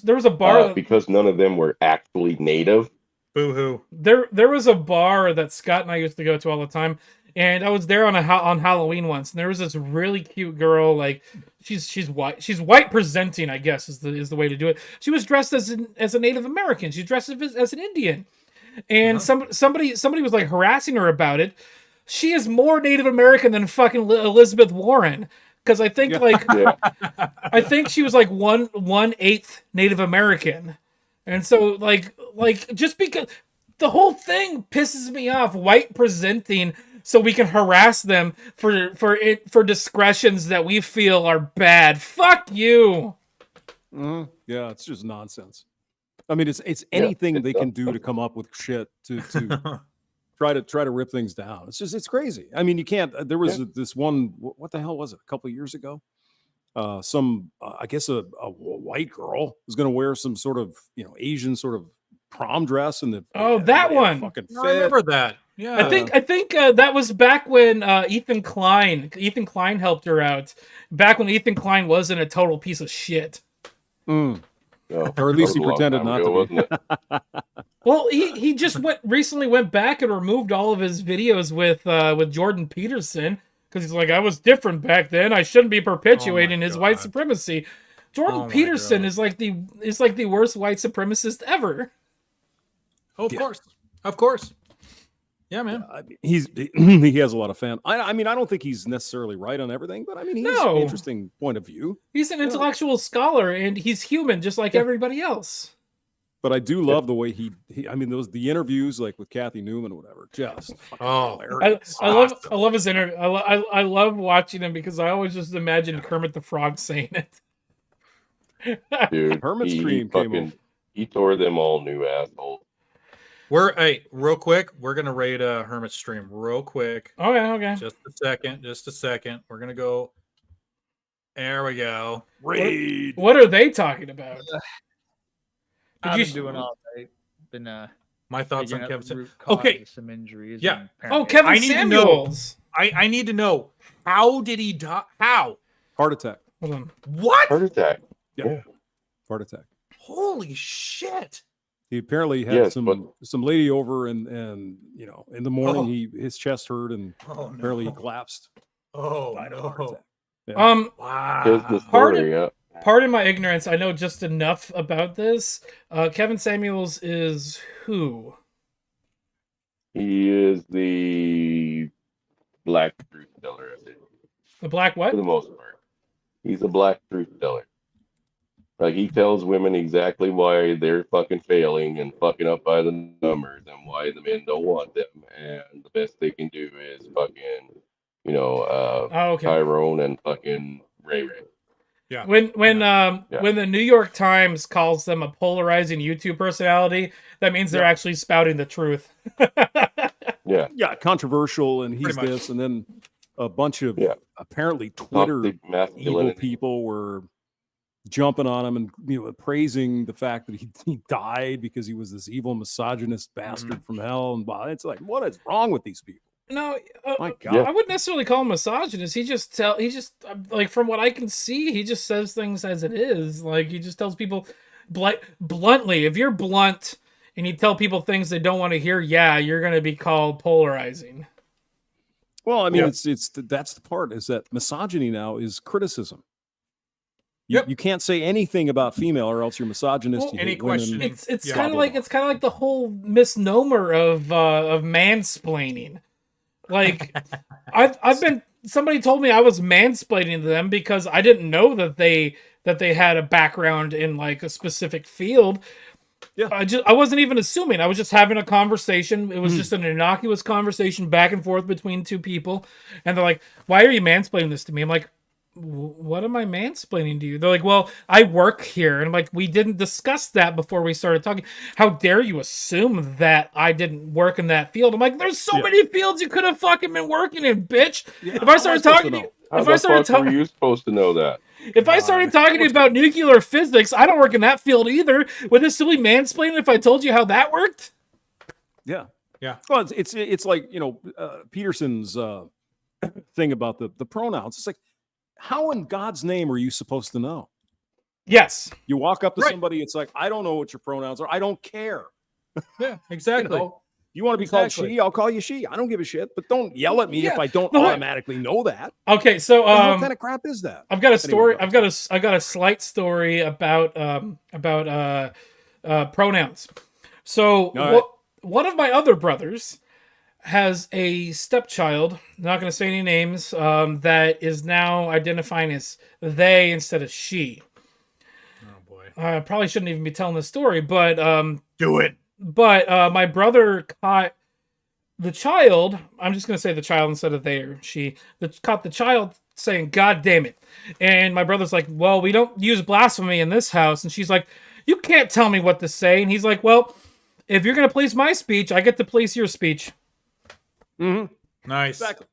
There was a bar because none of them were actually native. Boo hoo. There was a bar that Scott and I used to go to all the time, and I was there on Halloween once, and there was this really cute girl. Like she's white presenting, I guess is the way to do it. She was dressed as a Native American. She's dressed as an Indian, and somebody was like harassing her about it. She is more Native American than fucking Elizabeth Warren. Because I think I think she was like 1/8 Native American, and so like just because the whole thing pisses me off, white presenting so we can harass them for discretions that we feel are bad. Fuck you. Yeah, it's just nonsense. I mean, it's anything they can do to come up with shit to try to rip things down. It's crazy. I mean, you can't. There was this one. What the hell was it? A couple of years ago, I guess a white girl was going to wear some sort of Asian sort of prom dress, and that one. Fucking I remember that. Yeah, I think that was back when Ethan Klein helped her out. Back when Ethan Klein wasn't a total piece of shit. Or at least he pretended not to be. Well, he just recently went back and removed all of his videos with Jordan Peterson because he's like, I was different back then. I shouldn't be perpetuating his white supremacy. Jordan Peterson is like the worst white supremacist ever. Oh, of course. Yeah, man. He has a lot of fans. I mean, I don't think he's necessarily right on everything, but I mean, he's an interesting point of view. He's an intellectual scholar, and he's human, just like everybody else. But I do love the way I mean, the interviews like with Kathy Newman or whatever. Just I love his interview. I love watching him because I always just imagine Kermit the Frog saying it. Dude, Hermit's Stream came over. He tore them all new assholes. Real quick, we're gonna raid Hermit's Stream real quick. Okay. Just a second. We're gonna go. There we go. Raid. What are they talking about? I've been doing all right. Been my thoughts on Kevin. Okay, some injuries. Yeah. Kevin Samuels. I need to know, how did he die? How? Heart attack. Hold on. What? Heart attack. Yeah. Heart attack. Holy shit. He apparently had some lady over and in the morning his chest hurt and apparently he collapsed. Oh no. Yeah. Wow. Pardon my ignorance. I know just enough about this. Kevin Samuels is who? He is the black truth teller, I think. The black what? For the most part. He's a black truth teller. Like, he tells women exactly why they're fucking failing and fucking up by the numbers and why the men don't want them. And the best they can do is fucking, Tyrone and fucking Ray. Yeah. When the New York Times calls them a polarizing YouTube personality, that means they're actually spouting the truth. controversial, and he's Pretty much. this, and then a bunch of apparently Twitter Toxic evil masculinity. people were jumping on him and praising the fact that he died because he was this evil misogynist bastard from hell, and blah. It's like, what is wrong with these people? No, My God. I wouldn't necessarily call him misogynist. He just like, from what I can see, he just says things as it is. Like, he just tells people bluntly. If you're blunt and you tell people things they don't want to hear, you're going to be called polarizing. Well, I mean, it's that's the part, is that misogyny now is criticism. You can't say anything about female, or else you're misogynist. You hate women. It's kind of like the whole misnomer of mansplaining. Like, somebody told me I was mansplaining to them because I didn't know that they had a background in like a specific field. Yeah, I wasn't even assuming. I was just having a conversation. It was just an innocuous conversation back and forth between two people, and they're like, "Why are you mansplaining this to me?" I'm like, "What am I mansplaining to you?" They're like, "Well, I work here," and I'm like, "We didn't discuss that before we started talking. How dare you assume that I didn't work in that field?" I'm like, "There's so many fields you could have fucking been working in, bitch." Yeah, if I started talking to you, how the fuck were you supposed to know that? If I started talking to you about nuclear physics, I don't work in that field either. Would this still be mansplaining if I told you how that worked? Yeah. Well, it's like, Peterson's thing about the pronouns. It's like, how in God's name are you supposed to know? Yes. You walk up to somebody, it's like, I don't know what your pronouns are. I don't care. Yeah, exactly. You want to be called she? I'll call you she. I don't give a shit. But don't yell at me if I don't automatically know that. Okay, so what kind of crap is that? I've got a story. I've got a slight story about pronouns. So one of my other brothers has a stepchild. I'm not going to say any names. That is now identifying as they instead of she. Oh boy! I probably shouldn't even be telling this story, but do it. But my brother caught the child. I'm just going to say the child instead of they or she. Caught the child saying, "God damn it." And my brother's like, "Well, we don't use blasphemy in this house." And she's like, "You can't tell me what to say." And he's like, "Well, if you're going to police my speech, I get to police your speech." Mm-hmm. Nice. Exactly.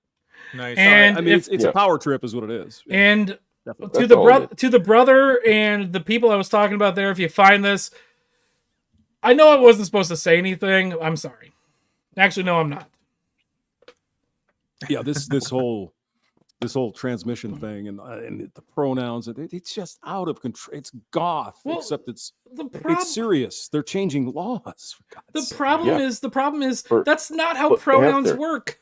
Nice. And I mean, it's a power trip is what it is. And Definitely. to the brother and the people I was talking about there, if you find this, I know I wasn't supposed to say anything. I'm sorry. Actually, no, I'm not. Yeah, this whole transmission thing and the pronouns, it's just out of control. It's goth, except it's serious. They're changing laws. For God's The problem is that's not how but pronouns Hamster. work.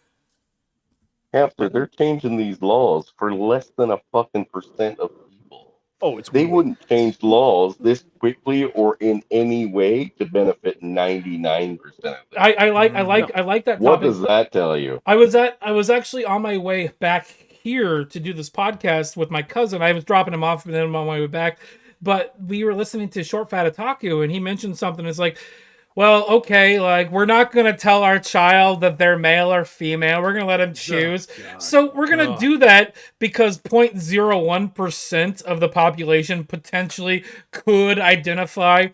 Hamster, they're changing these laws for less than a fucking % of people. Oh, they wouldn't change laws this quickly or in any way to benefit 99% of them. I like that topic. What does that tell you? I was actually on my way back here to do this podcast with my cousin. I was dropping him off and then I'm on my way back. But we were listening to Short Fat Otaku and he mentioned something. It's like, well, okay, like we're not going to tell our child that they're male or female. We're going to let them choose. So we're going to do that because 0.01% of the population potentially could identify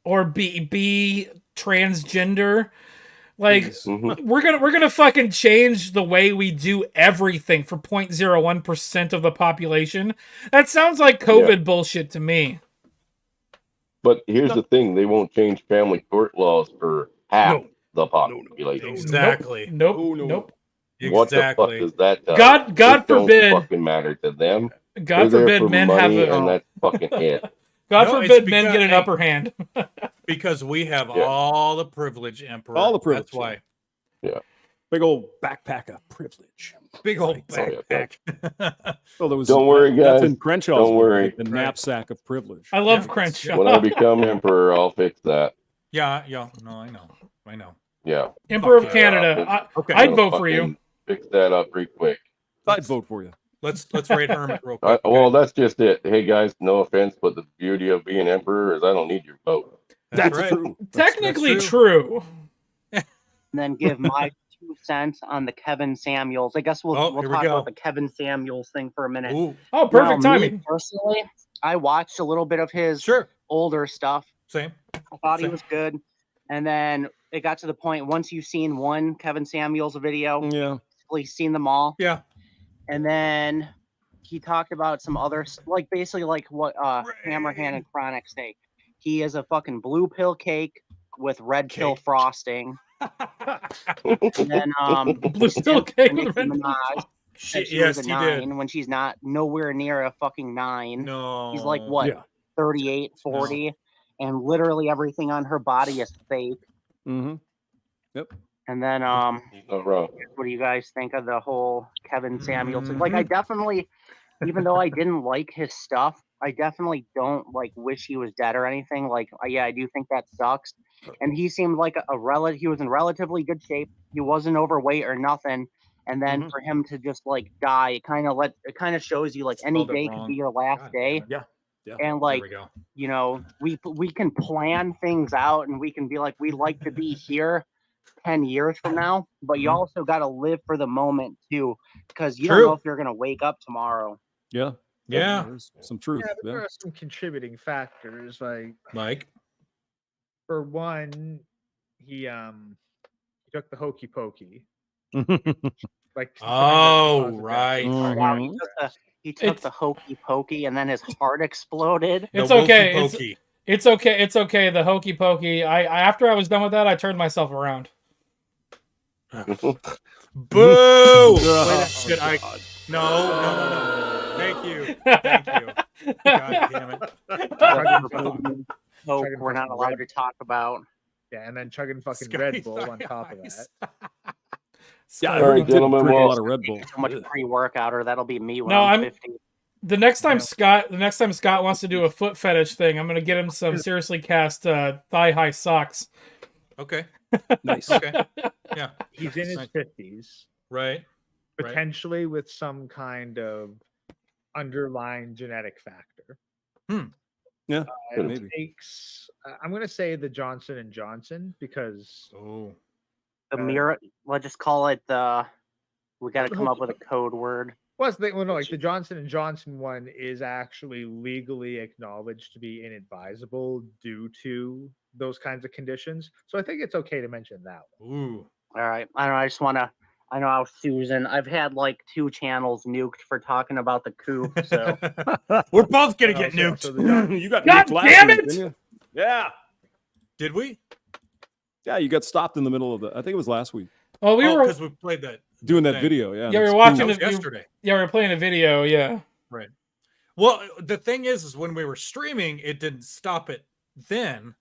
or be transgender. Like we're gonna fucking change the way we do everything for 0.01% of the population. That sounds like COVID bullshit to me. But here's the thing: they won't change family court laws for half the population. Exactly. Nope. What the fuck does that tell? God It don't forbid. Fucking matter to them. God They're there forbid for men money, have and that's fucking it. God No, forbid it's men because- get an upper hand. Because we have all the privilege, Emperor. All the privilege. That's why. Yeah. Big old backpack of privilege. Big old backpack. Well, there was, Don't worry, that's guys. in Crenshaw's Don't worry. The knapsack of privilege. I love Crenshaw. When I become emperor, I'll fix that. Yeah. No, I know. Yeah. Emperor of Fuck Canada. Okay. I'd vote for you. Fix that up pretty quick. I'd vote for you. Let's rate Hermit real quick. Well, that's just it. Hey guys, no offense, but the beauty of being emperor is I don't need your vote. That's right. true. Technically true. And then give my 2 cents on the Kevin Samuels. I guess we'll here we talk go. about the Kevin Samuels thing for a minute. Ooh, Oh, perfect Now, me timing. personally, I watched a little bit of his sure. older stuff. Same. I thought he Same. was good. And then it got to the point once you've seen one Kevin Samuels video, yeah, basically seen them all. Yeah. And then he talked about some others, like basically like what Hammerhand and Chronic say. He is a fucking blue pill cake with red pill frosting. And then blue pill cake with red pill. She was a 9 when she's not nowhere near a fucking 9. No. She's like what, 38, 40, and literally everything on her body is fake. Mm-hmm. Yep. And then what do you guys think of the whole Kevin Samuels? Like I definitely, even though I didn't like his stuff, I definitely don't like wish he was dead or anything. Like I do think that sucks. And he seemed like he was in relatively good shape. He wasn't overweight or nothing. And then for him to just like die, it kind of shows you like any day could be your last day. Yeah. And like, you know, we can plan things out and we can be like, we like to be here 10 years from now, but you also got to live for the moment too, because you don't know if you're going to wake up tomorrow. Yeah. Yeah. There's some truth. Yeah, but there are some contributing factors. Like for one, he took the hokey pokey. Like right. Wow, he took the hokey pokey and then his heart exploded. It's okay. It's okay. It's okay. The hokey pokey. I after I was done with that, I turned myself around. Boo! Shit, no. Thank you. God damn it. Hope we're not allowed to talk about. Yeah, and then chugging fucking Red Bull on top of that. Yeah, I heard he did drink a lot of Red Bull. So much pre-workout, or that'll be me when No, I'm 50. The next time Scott wants to do a foot fetish thing, I'm gonna get him some seriously cast thigh-high socks. Okay. Nice. Okay. Yeah. He's in his 50s. Right. Potentially with some kind of underlying genetic factor. Yeah. It takes. I'm going to say the Johnson and Johnson because The mirror. Let's just call it the. We got to come up with a code word. Like the Johnson and Johnson one is actually legally acknowledged to be inadvisable due to those kinds of conditions. So I think it's okay to mention that one. Ooh. All right. I don't know. I just want to. I know how Susan. I've had like 2 channels nuked for talking about the coup. So we're both gonna get nuked. You got God nuked last damn week, it! didn't you? Yeah. Did we? Yeah, you got stopped in the middle of the. I think it was last week. Oh, we were because we played that doing that thing. video. Yeah. Yeah, we were watching it yesterday. We were playing a video. Yeah. Right. Well, the thing is when we were streaming, it didn't stop it then.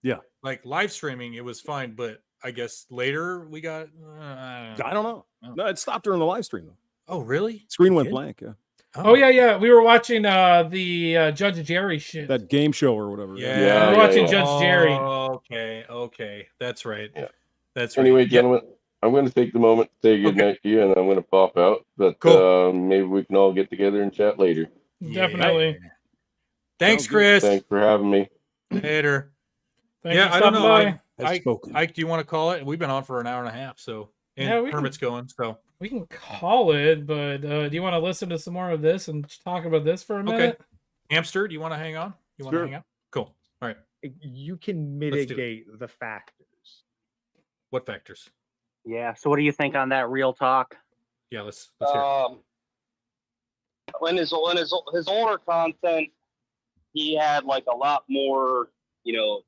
Yeah. Like live streaming, it was fine, but I guess later we got. I don't know. No, it stopped during the live stream though. Oh, really? Screen went blank. Yeah. Oh yeah. We were watching the Judge Jerry shit. That game show or whatever. Yeah. We were watching Judge Jerry. Okay. That's right. Yeah. That's right. Anyway, gentlemen, I'm going to take the moment to say goodnight to you, and I'm going to pop out. But maybe we can all get together and chat later. Definitely. Thanks, Chris. Thanks for having me. Later. Thanks I for don't know. stopping Ike, do you want to call it? We've been on for an hour and a half, so permit's going. So we can call it, but do you want to listen to some more of this and talk about this for a minute? Okay. Hamster, do you want to hang on? You want to hang out? Cool. All right. You can mitigate the factors. What factors? Yeah. So what do you think on that real talk? Yeah, let's hear it. When his older content, he had like a lot more,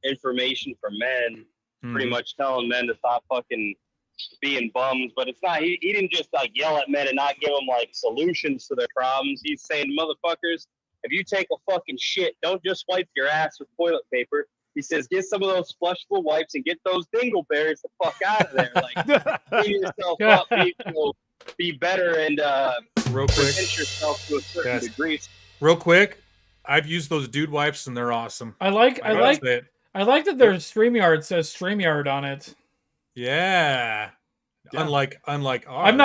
information for men, pretty much telling men to stop fucking being bums. But it's not. He didn't just like yell at men and not give them like solutions to their problems. He's saying, motherfuckers, if you take a fucking shit, don't just wipe your ass with toilet paper. He says, get some of those flushable wipes and get those dingleberries the fuck out of there. Like, clean yourself up, be better, and real quick, present yourself to a certain degree. Real quick, I've used those dude wipes and they're awesome. I like that their StreamYard says StreamYard on it. Yeah. Unlike ours. I'm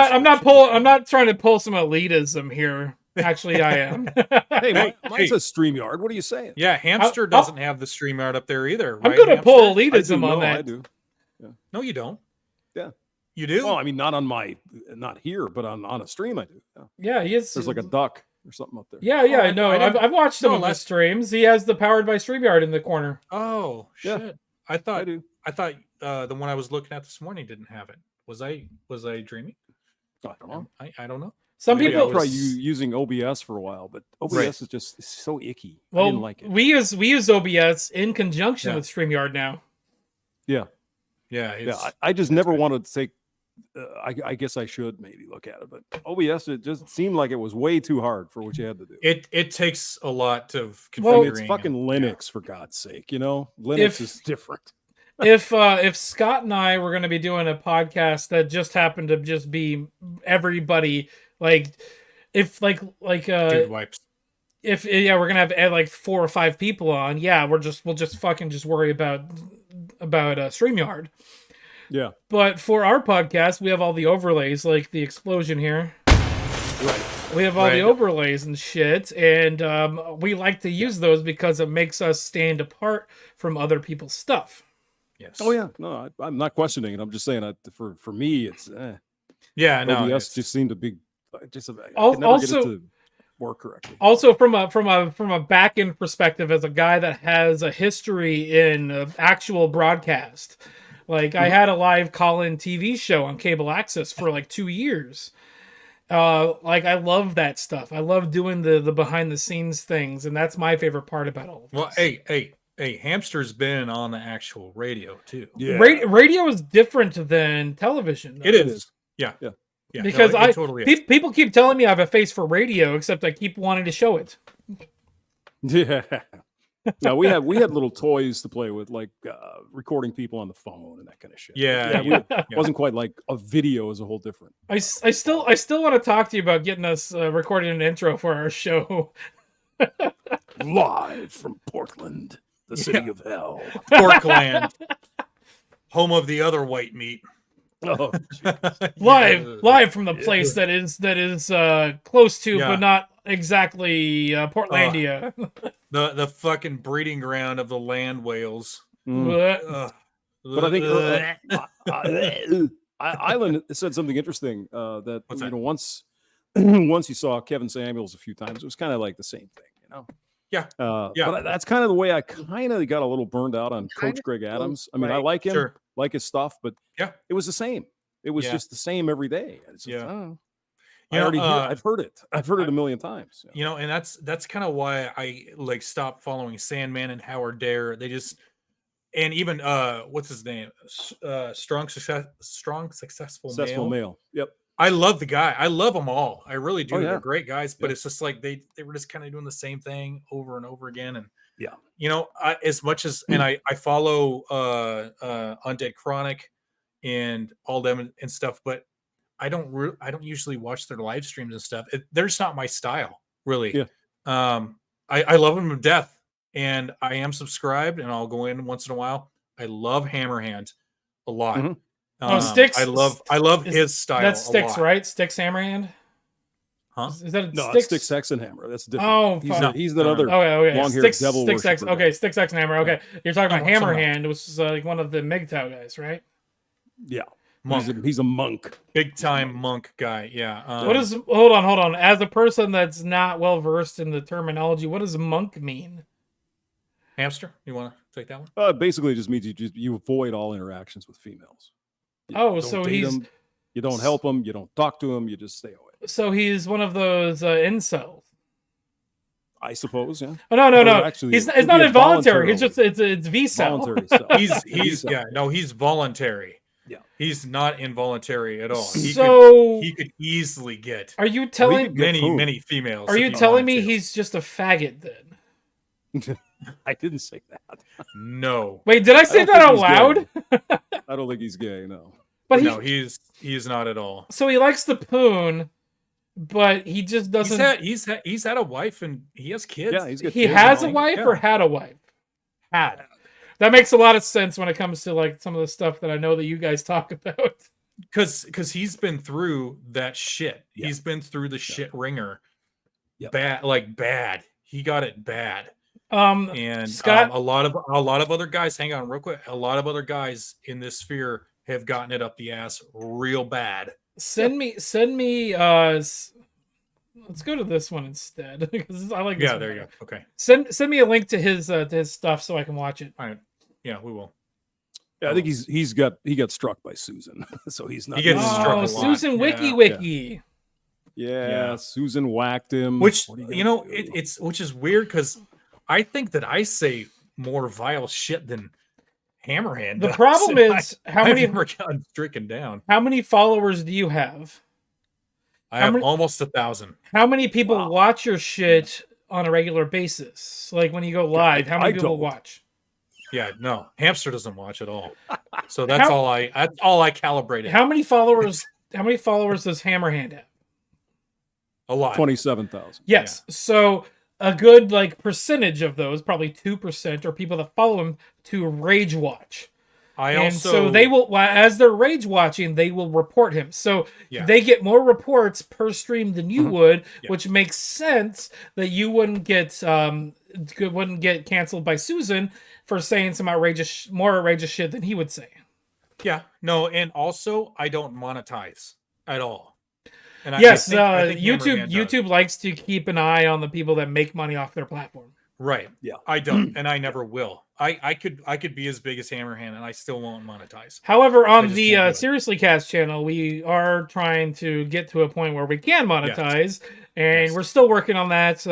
not trying to pull some elitism here. Actually, I am. Hey, mine's a StreamYard. What are you saying? Yeah, Hamster doesn't have the StreamYard up there either. I'm right, going to pull Hamster? elitism on that. I do. Yeah. No, you don't. Yeah. You do? Well, I mean, not here, but on a stream, I do. Yeah, he is. There's like a duck or something up there. Yeah, I know. I've watched some of his streams. He has the Powered by StreamYard in the corner. Oh, shit. Yeah. I thought thought the one I was looking at this morning didn't have it. Was I dreaming? I don't know. I don't know. Some Maybe people I tried using OBS for a while, but OBS is just so icky. I Well, didn't like it. we use OBS in conjunction with StreamYard now. Yeah. I just never wanted to take. I guess I should maybe look at it, but OBS, it just seemed like it was way too hard for what you had to do. It takes a lot of configuring. Well, it's fucking Linux, for God's sake. Linux is different. If Scott and I were going to be doing a podcast that just happened to just be everybody, like if Dude wipes. If we're gonna have like 4 or 5 people on, we'll just fucking worry about StreamYard. Yeah. But for our podcast, we have all the overlays, like the explosion here. Right. We have all the overlays and shit, and we like to use those because it makes us stand apart from other people's stuff. Yes. Oh yeah. No, I'm not questioning it. I'm just saying that for me, it's yeah. No, OBS just seemed to be just. I could never Also, get it to work correctly. Also, from a back end perspective, as a guy that has a history in actual broadcast, like I had a live call-in TV show on cable access for like 2 years. Like I love that stuff. I love doing the behind the scenes things, and that's my favorite part about all of this. Well, hey, Hamster's been on the actual radio too. Yeah. Radio is different than television, though. It is. Yeah. Because it totally is. people keep telling me I have a face for radio, except I keep wanting to show it. Yeah. No, we had little toys to play with, like recording people on the phone and that kind of shit. It wasn't quite like a video is a whole different. I still want to talk to you about getting us recording an intro for our show. Live from Portland, the city of hell. Portland. Home of the other white meat. Oh, live from the place that is close to, but not exactly Portlandia. The fucking breeding ground of the land whales. But I think Island said something interesting that once you saw Kevin Samuels a few times, it was kind of like the same thing, Yeah. But that's kind of the way I kind of got a little burned out on Coach Greg Adams. I mean, I like him, like his stuff, but it was the same. It was just the same every day. It's just, I've heard it. I've heard it a million times. And that's kind of why I like stopped following Sandman and Howard Dare. They just, and even what's his name? Strong Successful Male. Yep. I love the guy. I love them all. I really do. Oh, yeah. They're great guys, but it's just like they were just kind of doing the same thing over and over again. And as much as I follow Undead Chronic and all them and stuff, but I don't usually watch their live streams and stuff. They're just not my style, really. Yeah. I love them to death, and I am subscribed, and I'll go in once in a while. I love Hammerhand a lot. Mm-hmm. Sticks. I love his style. That's Sticks, right? Sticks Hammerhand. Huh? Is that no? Sticks? It's Sticks Hexenhammer. That's different. Oh, he's that other okay. long-haired Sticks, devil Sticks worshiper. Okay, Sticks Hexenhammer. Okay, you're talking about someone Hammerhand, which is like one of the MGTOW guys, right? Yeah, monk. He's a monk, big time monk guy. Yeah. Hold on. As a person that's not well versed in the terminology, what does monk mean? Hamster, you want to take that one? Basically, it just means you avoid all interactions with females. So you don't help them, you don't talk to them, you just stay away. So he's one of those incels. I suppose, yeah. Oh, no. Actually, it's not involuntary. It's just it's V-cell. Voluntary stuff. He's voluntary. Yeah. He's not involuntary at all. He could easily get. Are you telling many females? Are you telling me he's just a faggot then? I didn't say that. No. Wait, did I say that out loud? I don't think he's gay, no. But no, he's not at all. So he likes the poon, but he just doesn't. He's had a wife and he has kids. Yeah, he's got he kids has a wife or had a wife. Had. That makes a lot of sense when it comes to like some of the stuff that I know that you guys talk about. Because he's been through that shit. Yeah. He's been through the shit ringer. Bad. He got it bad. And Scott, a lot of other guys. Hang on, real quick. A lot of other guys in this sphere have gotten it up the ass real bad. Send me. Let's go to this one instead because I like. This one there better. you go. Okay. Send me a link to his stuff so I can watch it. All right. Yeah, we will. Yeah, I think he got struck by Susan, so he's not. He gets struck a lot. Susan Yeah. Wiki. Yeah, Susan whacked him. Which What are you gonna know, do? it's which is weird because I think that I say more vile shit than Hammerhand. The does, problem and is how many I've never gotten stricken down. How many followers do you have? I have almost 1,000. How many people watch your shit on a regular basis? Like when you go live, how many people don't. watch? Yeah, no, Hamster doesn't watch at all. So that's all I calibrated. How many followers? How many followers does Hammerhand have? A lot. 27,000. Yes. So a good like percentage of those, probably 2%, are people that follow him to rage watch. So they will, as they're rage watching, they will report him. So they get more reports per stream than you would, which makes sense that you wouldn't get canceled by Susan for saying some more outrageous shit than he would say. Yeah, no, and also I don't monetize at all. And I think YouTube likes to keep an eye on the people that make money off their platform. Right. Yeah. I don't, and I never will. I could be as big as Hammerhand, and I still won't monetize. However, on the Seriously Cast channel, we are trying to get to a point where we can monetize, and we're still working on that.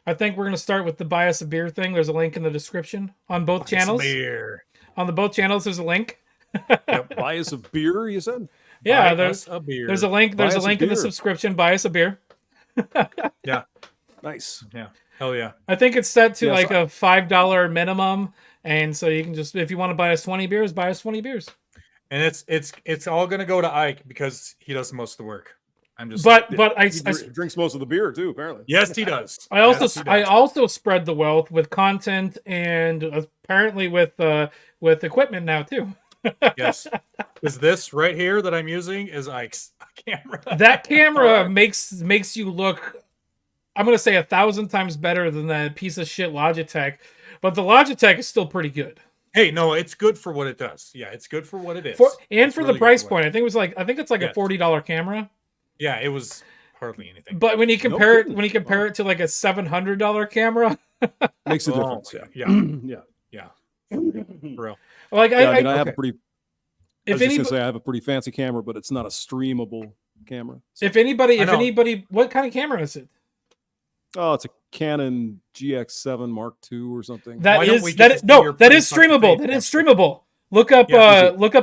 I think we're going to start with the buy us a beer thing. There's a link in the description on both channels. On the both channels, there's a link. Buy us a beer, you said? Yeah, Buy us a beer. There's a link. There's a link in the subscription. Buy us a beer. Yeah. Nice. Yeah. Hell yeah. I think it's set to like a $5 minimum, and so you can just, if you want to buy us 20 beers, buy us 20 beers. And it's all gonna go to Ike because he does most of the work. I'm just. But he drinks most of the beer too. Apparently. Yes, he does. I also spread the wealth with content and apparently with equipment now too. Yes. Is this right here that I'm using is Ike's camera? That camera makes you look, I'm going to say 1,000 times better than that piece of shit Logitech, but the Logitech is still pretty good. Hey, no, it's good for what it does. Yeah, it's good for what it is. For really the price point. I think it's like a $40 camera. Yeah, it was hardly anything. But when you compare it to like a $700 camera, makes a difference. Yeah. For real. Like I have a pretty. I have a pretty fancy camera, but it's not a streamable camera. So. If anybody, what kind of camera is it? Oh, it's a Canon GX7 Mark II or something. That is streamable. That is streamable. Look up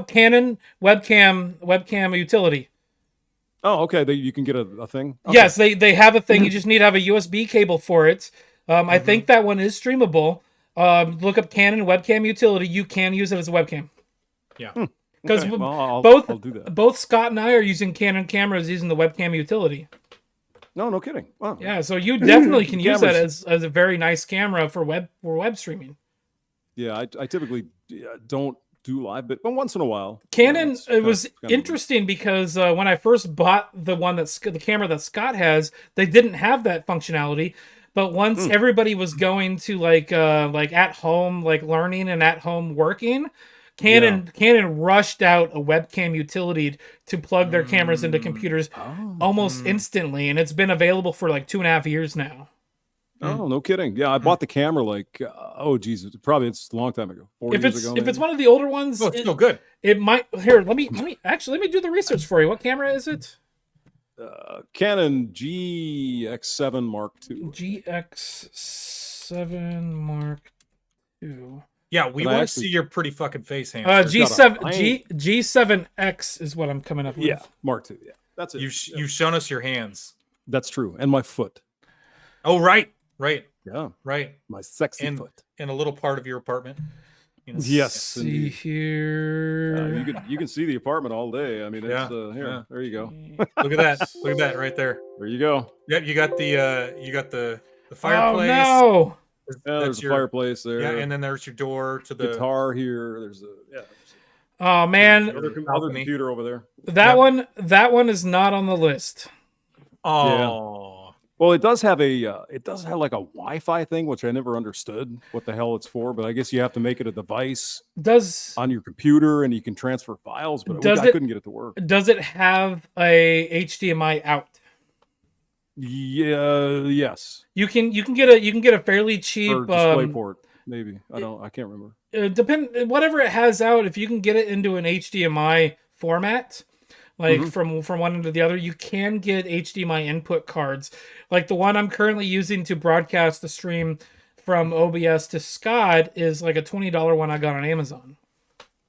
Canon webcam utility. Oh, okay. You can get a thing. Okay. Yes, they have a thing. You just need to have a USB cable for it. I think that one is streamable. Look up Canon webcam utility. You can use it as a webcam. Yeah. Because I'll do that. Both Scott and I are using Canon cameras using the webcam utility. No kidding. Wow. Yeah, so you definitely can use that as a very nice camera for web streaming. Yeah, I typically don't do live, but once in a while. Canon, it was interesting because when I first bought the camera that Scott has, they didn't have that functionality. But once everybody was going to like at home learning and at home working, Canon rushed out a webcam utility to plug their cameras into computers almost instantly, and it's been available for like 2.5 years now. Oh, no kidding. Yeah, I bought the camera it's a long time ago. 4 years ago. If it's one of the older ones, it's still good. It might let me do the research for you. What camera is it? Canon GX7 Mark II. GX7 Mark II. Yeah, we want to see your pretty fucking face, G7X is what I'm coming up with. Yeah, Mark II. Yeah, that's it. You've shown us your hands. That's true, and my foot. Oh, right. Yeah, right. My sexy foot in a little part of your apartment. Yes. See here. You can see the apartment all day. I mean, it's here. There you go. Look at that. Look at that right there. There you go. Yep, you got the fireplace. Oh no. There's a fireplace there. Yeah, and then there's your door to the guitar here. There's Oh man, other computer over there. That one is not on the list. Oh. Yeah. Well, it does have like a Wi-Fi thing, which I never understood what the hell it's for. But I guess you have to make it a device on your computer, and you can transfer files. But I couldn't get it to work. Does it have a HDMI out? Yeah. Yes. You can get a fairly cheap or DisplayPort. Maybe I can't remember. whatever it has out, if you can get it into an HDMI format, like from one end to the other, you can get HDMI input cards. Like the one I'm currently using to broadcast the stream from OBS to SCOD is like a $20 one I got on Amazon.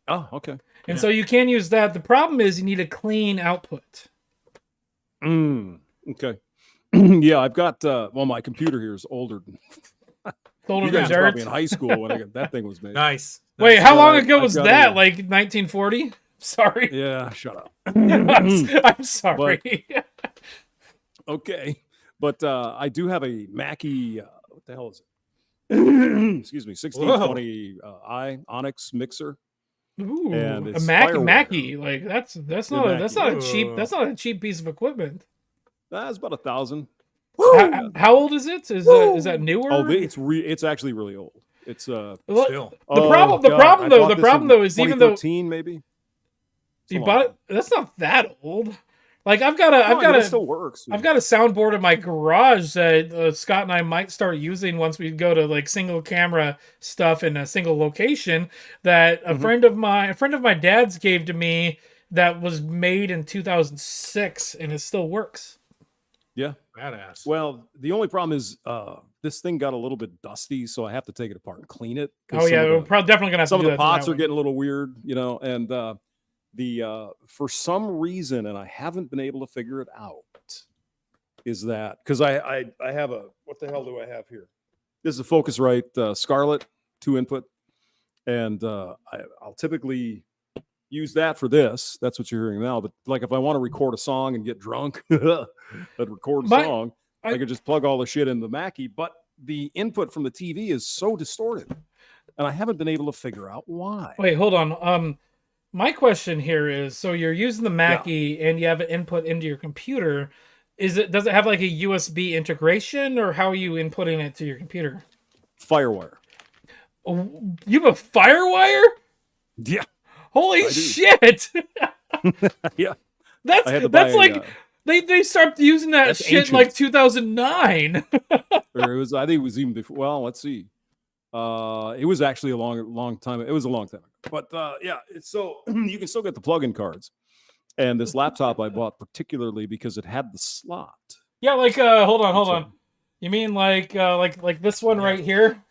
Oh, okay. And so you can use that. The problem is you need a clean output. Okay. Yeah, I've got well, my computer here is older than older you than guys were dirt. probably in high school when that thing was made. Nice. Wait, how long ago I've was got that? a- Like 1940? Sorry. Yeah, shut up. I'm sorry. Okay, but I do have a Mackie. What the hell is it? Excuse me, 1620 I Onyx mixer. Ooh, and a it's Mackie. Like that's not a cheap piece of equipment. That's about 1,000. How old is it? Is that newer? Oh, it's actually really old. It's Well, still. the problem though is even though 2013 maybe you bought it, that's not that old. Like it still works. I've got a soundboard in my garage that Scott and I might start using once we go to like single camera stuff in a single location. That a friend of my dad's gave to me that was made in 2006 and it still works. Yeah, badass. Well, the only problem is this thing got a little bit dusty, so I have to take it apart and clean it. Oh yeah, we're definitely gonna have to do that. Some of the pots are getting a little weird, and for some reason, and I haven't been able to figure it out, is that because I have a, what the hell do I have here? This is a Focusrite Scarlett 2-input, and I'll typically use that for this. That's what you're hearing now. But like if I want to record a song and get drunk, I'd record a song. I could just plug all the shit in the Mackie, but the input from the TV is so distorted, and I haven't been able to figure out why. Wait, hold on. My question here is: so you're using the Mackie and you have an input into your computer. Does it have like a USB integration, or how are you inputting it to your computer? Firewire. Oh, you have a Firewire? Yeah. Holy shit! Yeah. That's like they started using that shit in like 2009. Or I think it was even before. Well, let's see. It was actually a long time. It was a long time ago. But yeah, it's so you can still get the plug-in cards. And this laptop I bought particularly because it had the slot. Yeah, like hold on. You mean like this one right here?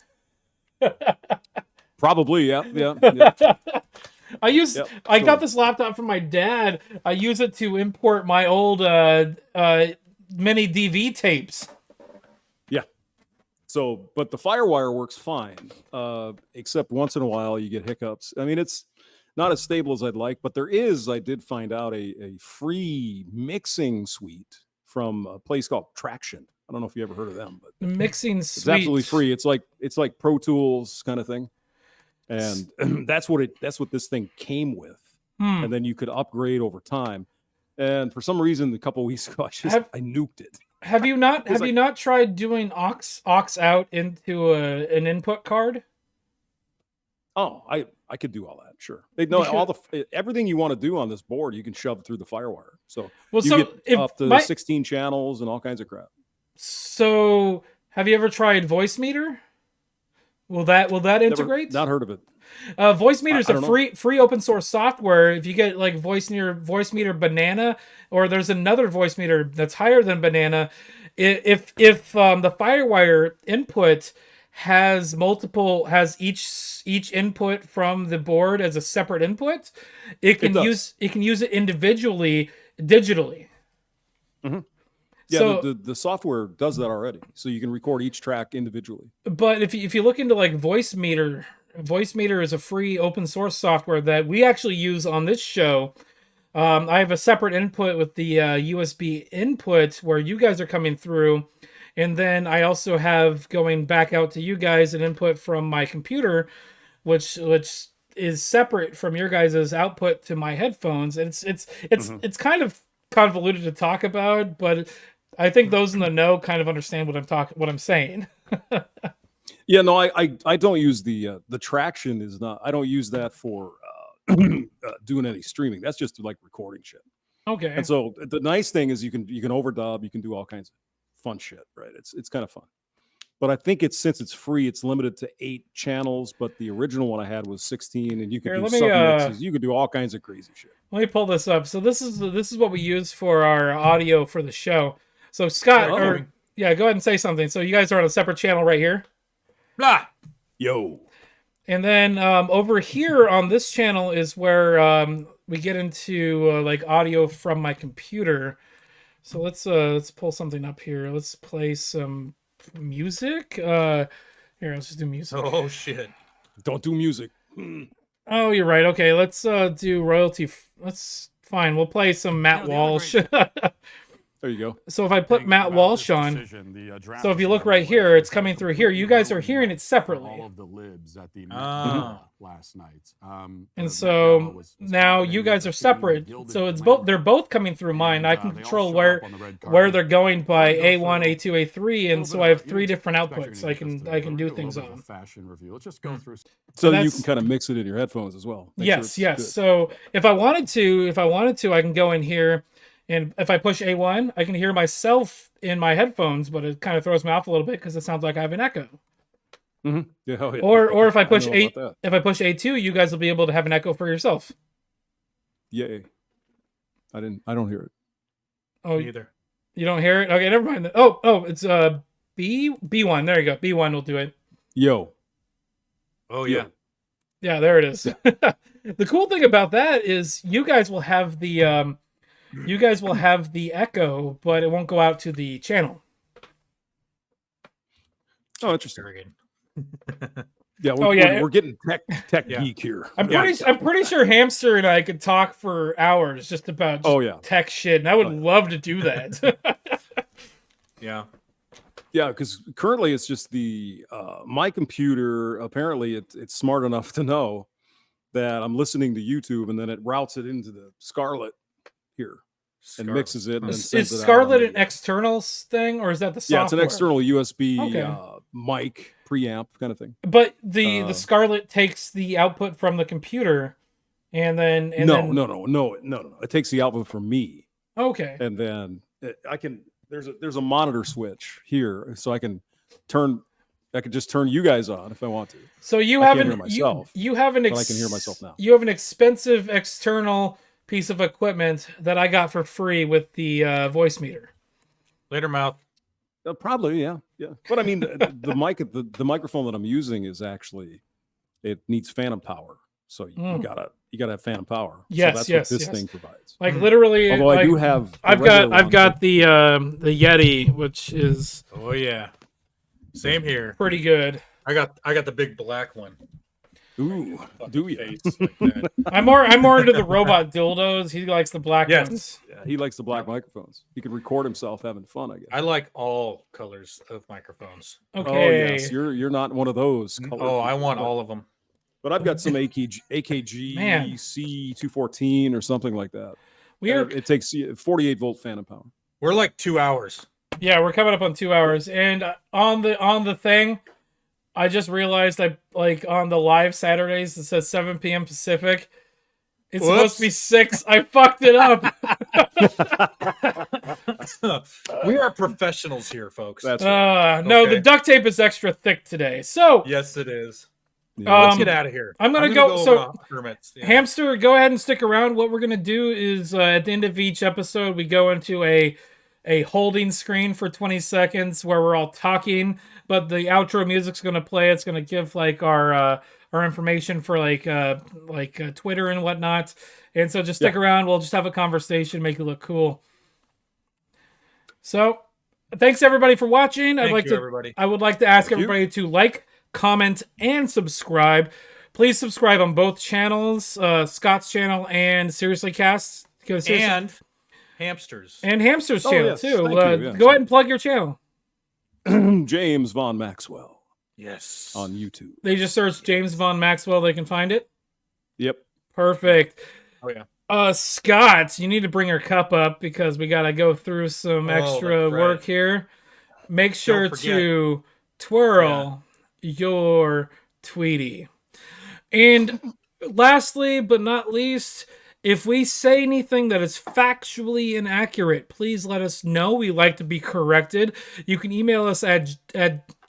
Probably, yeah. I got this laptop from my dad. I use it to import my old mini DV tapes. Yeah. So, but the Firewire works fine, except once in a while you get hiccups. I mean, it's not as stable as I'd like, but I did find out a free mixing suite from a place called Traction. I don't know if you ever heard of them, but mixing it's suite. absolutely free. It's like Pro Tools kind of thing. And that's what this thing came with. And then you could upgrade over time. And for some reason, a couple of weeks ago, I nuked it. Have you not tried doing aux out into an input card? Oh, I could do all that, sure. Everything you want to do on this board, you can shove through the Firewire. So get up to 16 channels and all kinds of crap. So, have you ever tried Voice Meter? Will that integrate? Not heard of it. Voice Meter is a free open source software. If you get like Voice Meter Banana, or there's another Voice Meter that's higher than Banana, if the Firewire input has each input from the board as a separate input, it can use it individually digitally. Mm-hmm. Yeah, so, the software does that already, so you can record each track individually. But if you look into like Voice Meter is a free open source software that we actually use on this show. I have a separate input with the USB input where you guys are coming through, and then I also have going back out to you guys an input from my computer, which is separate from your guys' output to my headphones. And it's kind of convoluted to talk about, but I think those in the know kind of understand what I'm saying. Yeah, no, I don't use the Traction is not. I don't use that for doing any streaming. That's just like recording shit. Okay. And so the nice thing is you can overdub, you can do all kinds of fun shit, right? It's kind of fun. But I think since it's free, it's limited to 8 channels. But the original one I had was 16, and you could do sub mixes. You could do all kinds of crazy shit. Let me pull this up. So this is what we use for our audio for the show. So Scott, go ahead and say something. So you guys are on a separate channel right here. Blah. Yo. And then over here on this channel is where we get into like audio from my computer. So let's pull something up here. Let's play some music. Here, let's just do music. Oh shit! Don't do music. Oh, you're right. Okay, let's do royalty. Let's fine. We'll play some Matt Walsh. There you go. So if I put Matt Walsh on, so if you look right here, it's coming through here. You guys are hearing it separately. All of the libs at the last night. And so now you guys are separate. So it's both. They're both coming through mine. I can control where they're going by A1, A2, A3, and so I have 3 different outputs. I can do things on. Fashion review. Let's just go through. So you can kind of mix it in your headphones as well. Yes. So if I wanted to, I can go in here. And if I push A1, I can hear myself in my headphones, but it kind of throws me off a little bit because it sounds like I have an echo. Mm-hmm. Yeah, Or if I push A2, you guys will be able to have an echo for yourself. Yay! I don't hear it. Oh, either. You don't hear it? Okay, never mind. Oh, it's B1. There you go. B1 will do it. Yo. Oh yeah. Yeah, there it is. Yeah. The cool thing about that is you guys will have the echo, but it won't go out to the channel. Oh, interesting. Yeah, we're getting tech geek here. I'm pretty sure Hamster and I could talk for hours just about tech shit, and I would love to do that. Yeah. Yeah, because currently it's just my computer. Apparently, it's smart enough to know that I'm listening to YouTube, and then it routes it into the Scarlett here and mixes it. And is Scarlett an external thing, or is that the software? Yeah, it's an external USB mic preamp kind of thing. But the Scarlett takes the output from the computer, and then no. It takes the output from me. Okay. And then I can. There's a monitor switch here, so I can just turn you guys on if I want to. So you I have can't hear myself. You have an. But I can hear myself now. You have an expensive external piece of equipment that I got for free with the voice meter. Later, mouth. Probably, yeah. But I mean, the microphone that I'm using is actually, it needs phantom power. So you gotta have phantom power. Yes, so that's what this thing provides. Like literally, although I do have, I've got the Yeti, which is same here. Pretty good. I got the big black one. Ooh, do you? Like I'm more into the robot dildos. He likes the black ones. Yeah, he likes the black microphones. He can record himself having fun, I guess. I like all colors of microphones. Okay. Oh yes, you're not one of those. I want all of them. But I've got some AKG C214 or something like that. It takes 48 volt phantom power. We're like 2 hours. Yeah, we're coming up on 2 hours, and on the thing, I just realized on the live Saturdays it says 7 p.m. Pacific. It's supposed to be 6. I fucked it up. We are professionals here, folks. That's right. No, the duct tape is extra thick today. So yes, it is. Let's get out of here. I'm gonna go. So, Hamster, go ahead and stick around. What we're gonna do is at the end of each episode, we go into a holding screen for 20 seconds where we're all talking, but the outro music's gonna play. It's gonna give our information for Twitter and whatnot. And so just stick around. We'll just have a conversation, make it look cool. So, thanks everybody for watching. I would like to ask everybody to like, comment, and subscribe. Please subscribe on both channels, Scott's channel and Seriously Cast. And Hamster's. And Hamster's channel, too. Go ahead and plug your channel. James Von Maxwell. Yes. On YouTube. They just search James Von Maxwell. They can find it? Yep. Perfect. Oh, yeah. Scott, you need to bring your cup up because we got to go through some extra work here. Make sure to twirl your Tweety. And lastly, but not least, if we say anything that is factually inaccurate, please let us know. We like to be corrected. You can email us at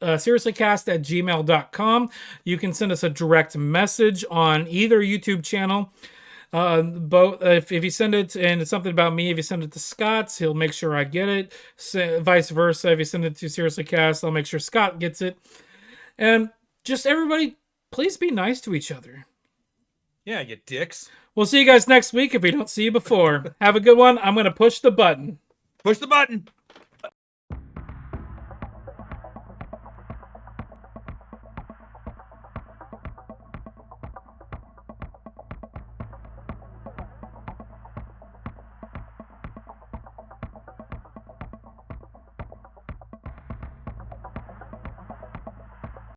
seriouslycast@gmail.com. You can send us a direct message on either YouTube channel. Both if you send it and it's something about me, if you send it to Scott's, he'll make sure I get it. Vice versa, if you send it to Seriously Cast, I'll make sure Scott gets it. And just everybody, please be nice to each other. Yeah, you dicks. We'll see you guys next week if we don't see you before. Have a good one. I'm going to push the button. Push the button.